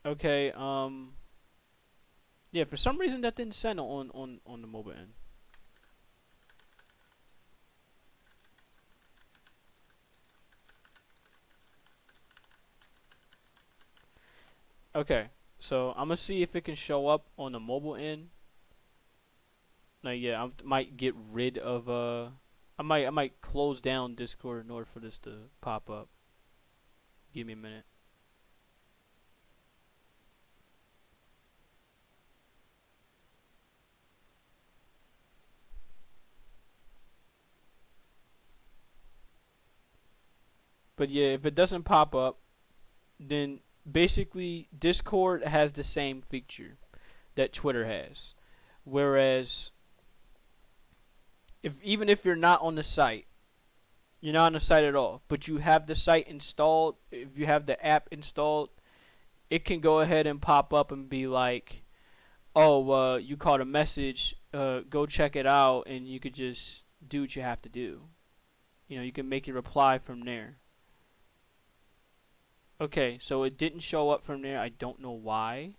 Okay. Yeah. For some reason that didn't send on the mobile end. Okay. So I'm gonna see if it can show up on the mobile end. Like yeah, I might get rid of I might close down Discord in order for this to pop up. Give me a minute. But yeah, if it doesn't pop up, then basically Discord has the same feature that Twitter has. Whereas if you're not on the site, you're not on the site at all, but you have the site installed, if you have the app installed, it can go ahead and pop up and be like, "Oh, you caught a message. Go check it out," and you could just do what you have to do. You can make your reply from there. Okay, so it didn't show up from there. I don't know why,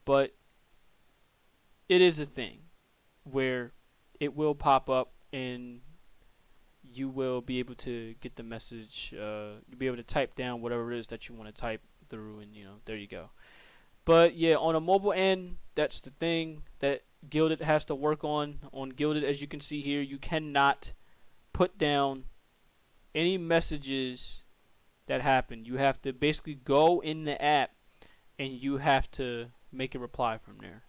but it is a thing where it will pop up and you will be able to get the message. You'll be able to type down whatever it is that you want to type through, and there you go. But yeah, on a mobile end, that's the thing that Guilded has to work on. On Guilded, as you can see here, you cannot put down any messages that happen. You have to basically go in the app and you have to make a reply from there.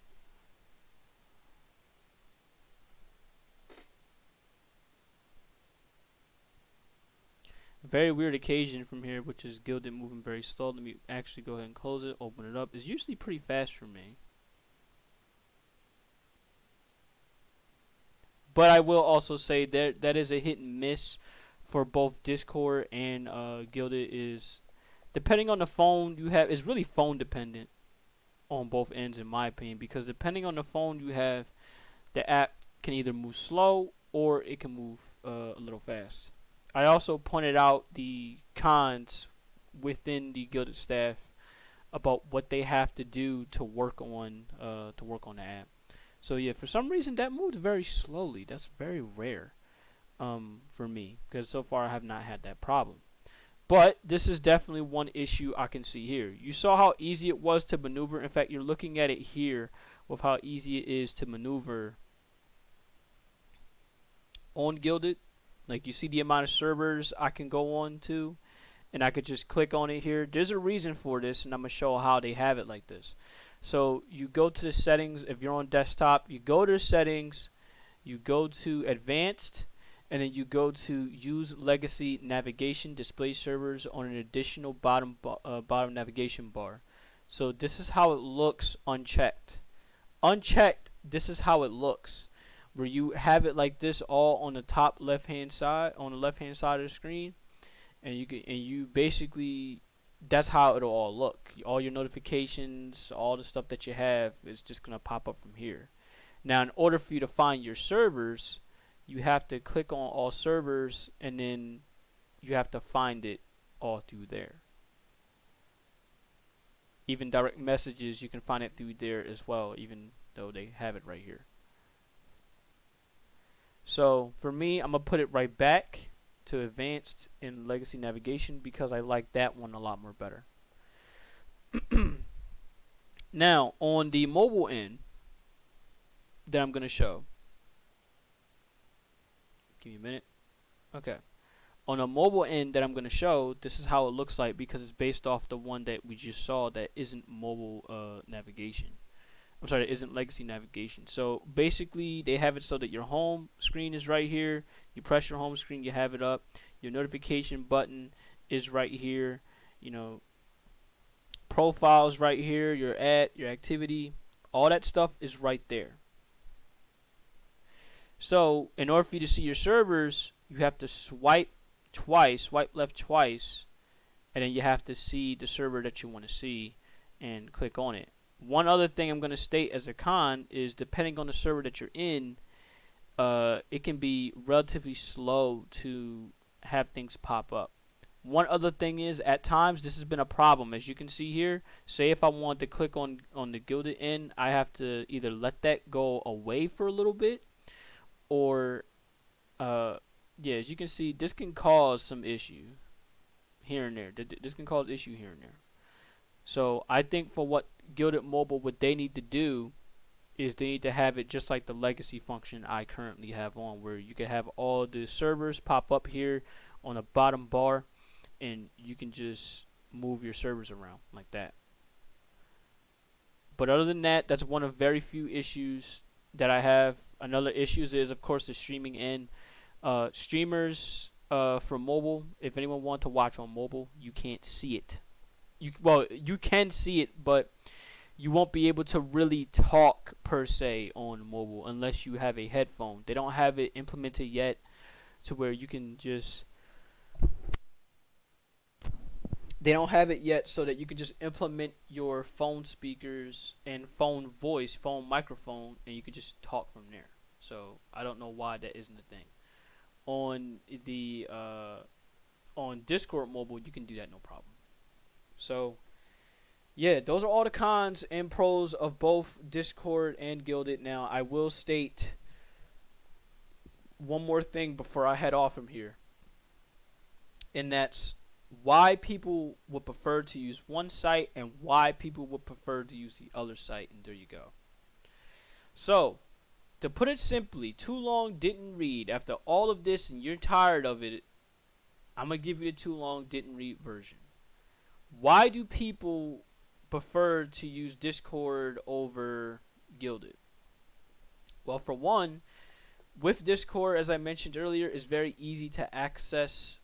Very weird occasion from here, which is Gilded moving very slow. Let me actually go ahead and close it, open it up. It's usually pretty fast for me. But I will also say that is a hit and miss for both Discord and Gilded is depending on the phone you have is really phone dependent on both ends in my opinion because depending on the phone you have, the app can either move slow or it can move a little fast. I also pointed out the cons within the Gilded staff about what they have to do to work on the app. So yeah, for some reason that moved very slowly. That's very rare for me because so far I have not had that problem. But this is definitely one issue I can see here. You saw how easy it was to maneuver. In fact, you're looking at it here with how easy it is to maneuver on Guilded. Like you see the amount of servers I can go on to, and I could just click on it here. There's a reason for this, and I'm going to show how they have it like this. So you go to the settings. If you're on desktop, you go to the settings, you go to advanced, and then you go to use legacy navigation display servers on an additional bottom navigation bar. So this is how it looks unchecked. Unchecked, this is how it looks, where you have it like this all on the top left hand side, on the left hand side of the screen, and you basically, that's how it'll all look. All your notifications, all the stuff that you have is just gonna pop up from here. Now in order for you to find your servers, you have to click on all servers, and then you have to find it all through there. Even direct messages, you can find it through there as well, even though they have it right here. So for me, I'm gonna put it right back to advanced in legacy navigation because I like that one a lot more better. Now on the mobile end that I'm gonna show, give me a minute. Okay, on a mobile end that I'm gonna show, this is how it looks like because it's based off the one that we just saw that isn't mobile navigation. I'm sorry, it isn't legacy navigation. So basically they have it so that your home screen is right here. You press your home screen, you have it up. Your notification button is right here. You know, profiles right here, your ad, your activity, all that stuff is right there. So in order for you to see your servers, you have to swipe twice, swipe left twice, and then you have to see the server that you want to see and click on it. One other thing I'm going to state as a con is depending on the server that you're in, it can be relatively slow to have things pop up. One other thing is at times this has been a problem. As you can see here, say if I want to click on the Guilded end, I have to either let that go away for a little bit, or yeah, as you can see, this can cause some issue here and there. This can cause issue here and there. So I think for what Guilded Mobile, what they need to do is they need to have it just like the legacy function I currently have on, where you can have all the servers pop up here on the bottom bar, and you can just move your servers around like that. But other than that, that's one of very few issues that I have. Another issue is, of course, the streaming end. Streamers from mobile, if anyone wants to watch on mobile, you can't see it. You can see it, but you won't be able to really talk per se on mobile unless you have a headphone. They don't have it implemented yet to where you can just, they don't have it yet so that you can just implement your phone speakers and phone voice, phone microphone, and you can just talk from there. So I don't know why that isn't a thing. On the on Discord mobile, you can do that no problem. So yeah, those are all the cons and pros of both Discord and Guilded. Now I will state one more thing before I head off from here, and that's why people would prefer to use one site and why people would prefer to use the other site. And there you go. So to put it simply, too long didn't read. After all of this and you're tired of it, I'm going to give you the too long didn't read version. Why do people prefer to use Discord over Guilded? Well, for one, with Discord, as I mentioned earlier, it's very easy to access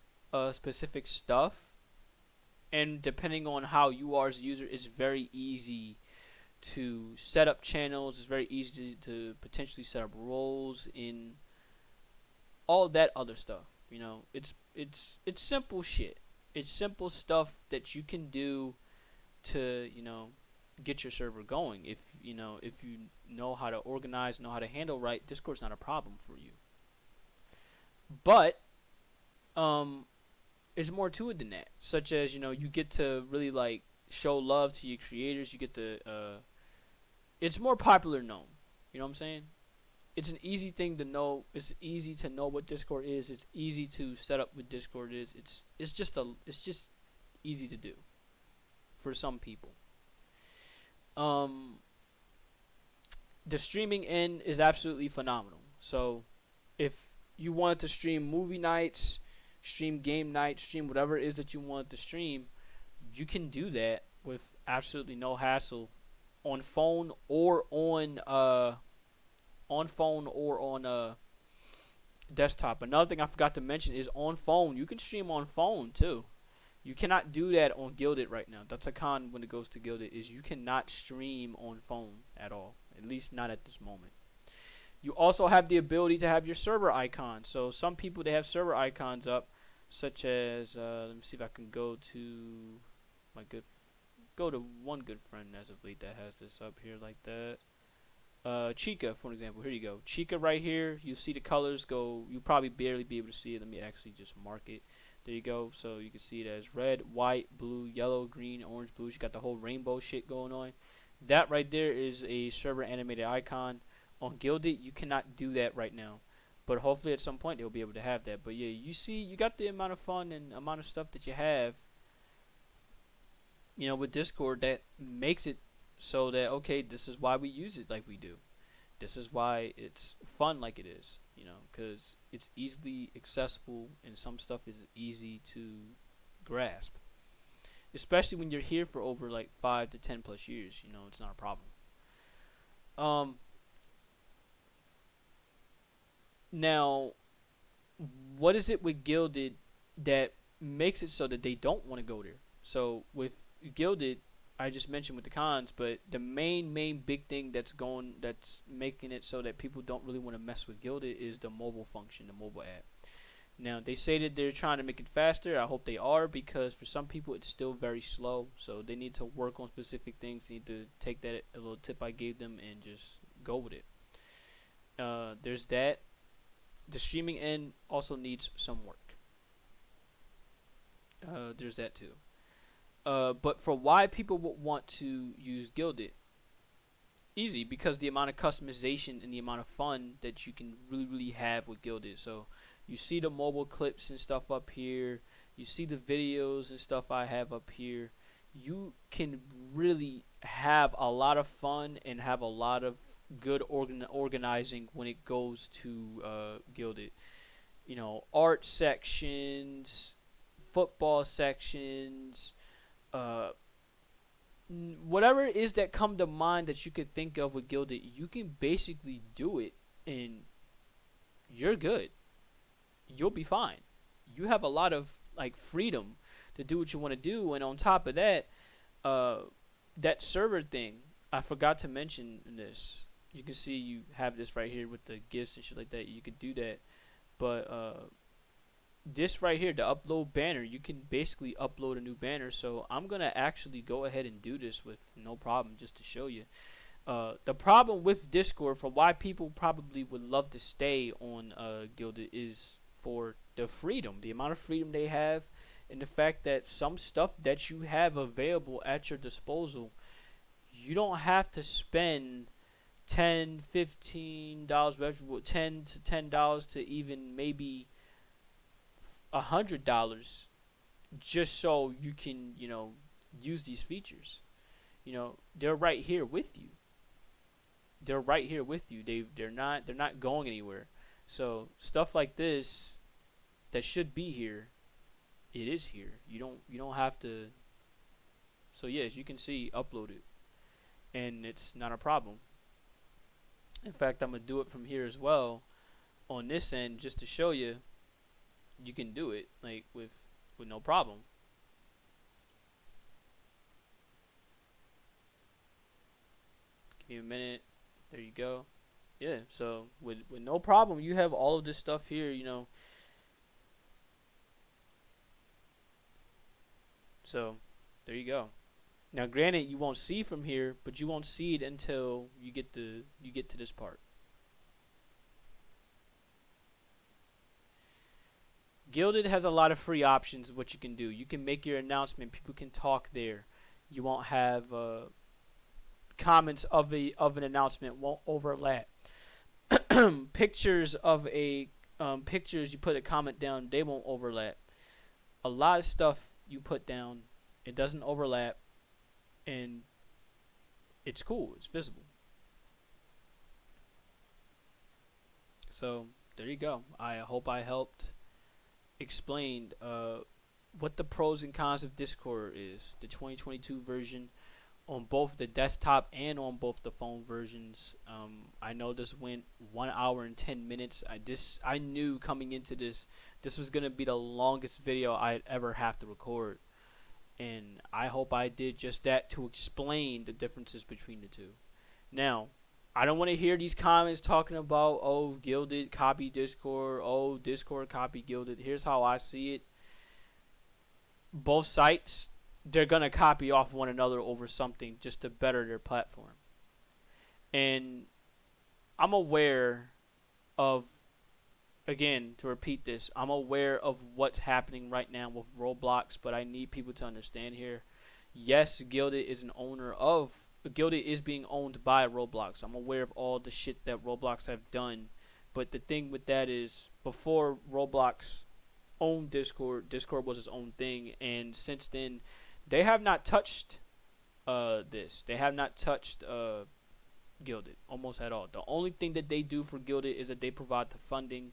specific stuff. And depending on how you are as a user, it's very easy to set up channels. It's very easy to potentially set up roles in all that other stuff. You know, it's simple shit. It's simple stuff that you can do to, you know, get your server going. If you know how to organize, know how to handle right, Discord's not a problem for you. But there's more to it than that. Such as, you know, you get to really show love to your creators. You get to it's more popular known. You know what I'm saying? It's an easy thing to know. It's easy to know what Discord is. It's easy to set up what Discord is. It's just easy to do for some people. Um, the streaming end is absolutely phenomenal. So if you wanted to stream movie nights, stream game nights, stream whatever it is that you wanted to stream, you can do that with absolutely no hassle on phone or on desktop. Another thing I forgot to mention is on phone. You can stream on phone too. You cannot do that on Guilded right now. That's a con when it goes to Guilded, is you cannot stream on phone at all. At least not at this moment. You also have the ability to have your server icon. So some people, they have server icons up, such as let me see if I can go to one good friend as of late that has this up here like that. Chica, for example. Here you go. Chica right here. You see the colors go. You probably barely be able to see it. Let me actually just mark it. There you go. So you can see it as red, white, blue, yellow, green, orange, blue. You got the whole rainbow shit going on. That right there is a server animated icon. On Guilded, you cannot do that right now. But hopefully at some point they'll be able to have that. But yeah, you see, you got the amount of fun and amount of stuff that you have, with Discord, that makes it so that, okay, this is why we use it like we do. This is why it's fun like it is, because it's easily accessible and some stuff is easy to grasp. Especially when you're here for over like 5 to 10 plus years, it's not a problem. Now, what is it with Guilded that makes it so that they don't want to go there? So with Guilded, I just mentioned with the cons, but the main big thing that's making it so that people don't really want to mess with Guilded is the mobile function, the mobile app. Now, they say that they're trying to make it faster. I hope they are, because for some people it's still very slow. So they need to work on specific things. They need to take that a little tip I gave them and just go with it. There's that. The streaming end also needs some work. There's that too. But for why people would want to use Guilded, easy, because the amount of customization and the amount of fun that you can really have with Guilded. So you see the mobile clips and stuff up here. You see the videos and stuff I have up here. You can really have a lot of fun and have a lot of good organizing when it goes to Guilded. Art sections, football sections, whatever it is that come to mind that you could think of with Guilded, you can basically do it and you're good. You'll be fine. You have a lot of freedom to do what you want to do, and on top of that, that server thing, I forgot to mention this. You can see you have this right here with the gifts and shit like that. You could do that, but this right here, the upload banner, you can basically upload a new banner. So I'm gonna actually go ahead and do this with no problem, just to show you. The problem with Discord, for why people probably would love to stay on Guilded, is for the freedom, the amount of freedom they have, and the fact that some stuff that you have available at your disposal, you don't have to spend $10-15, $10 to even maybe $100 just so you can use these features. They're right here with you. They're not going anywhere. So stuff like this that should be here, it is here. You don't have to. So yes, you can see upload it, and it's not a problem. In fact, I'm gonna do it from here as well on this end, just to show you you can do it with no problem. Give me a minute. There you go. Yeah, so with no problem, you have all of this stuff here, So there you go. Now, granted, you won't see from here, but you won't see it until you get to this part. Guilded has a lot of free options of what you can do. You can make your announcement. People can talk there. You won't have comments of an announcement won't overlap. Pictures of a pictures you put a comment down, they won't overlap. A lot of stuff you put down, it doesn't overlap, and it's cool. It's visible. So there you go. I hope I helped explain what the pros and cons of Discord is. The 2022 version on both the desktop and on both the phone versions. I know this went 1 hour and 10 minutes. I knew coming into this was gonna be the longest video I'd ever have to record, and I hope I did just that to explain the differences between the two. Now, I don't want to hear these comments talking about, oh, Gilded copy Discord, oh, Discord copy Gilded. Here's how I see it. Both sites, they're going to copy off one another over something just to better their platform. And I'm aware of, again, to repeat this, I'm aware of what's happening right now with Roblox, but I need people to understand here. Yes, Gilded is Gilded is being owned by Roblox. I'm aware of all the shit that Roblox have done, but the thing with that is, before Roblox owned Discord, Discord was its own thing, and since then, they have not touched this. They have not touched Gilded almost at all. The only thing that they do for Gilded is that they provide the funding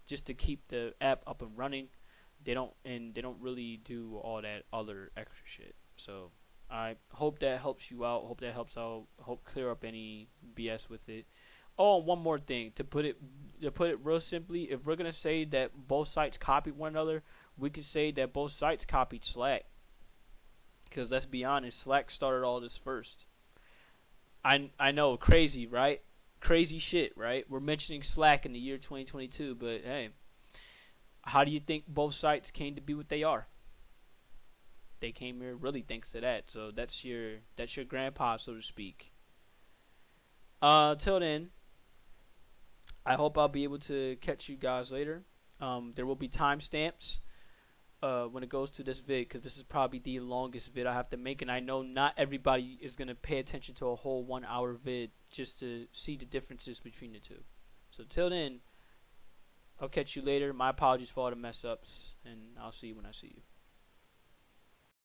just to keep the app up and running. They don't really do all that other extra shit. So I hope that helps you out. Hope that helps out. Hope clear up any BS with it. Oh, and one more thing to put it real simply. If we're gonna say that both sites copied one another, we could say that both sites copied Slack. Because let's be honest, Slack started all this first. I know, crazy, right? Crazy shit, right? We're mentioning Slack in the year 2022, but hey, how do you think both sites came to be what they are? They came here really thanks to that. So that's your grandpa, so to speak. Till then, I hope I'll be able to catch you guys later. There will be timestamps when it goes to this vid, because this is probably the longest vid I have to make, and I know not everybody is going to pay attention to a whole 1 hour vid just to see the differences between the two. So till then, I'll catch you later. My apologies for all the mess ups, and I'll see you when I see you.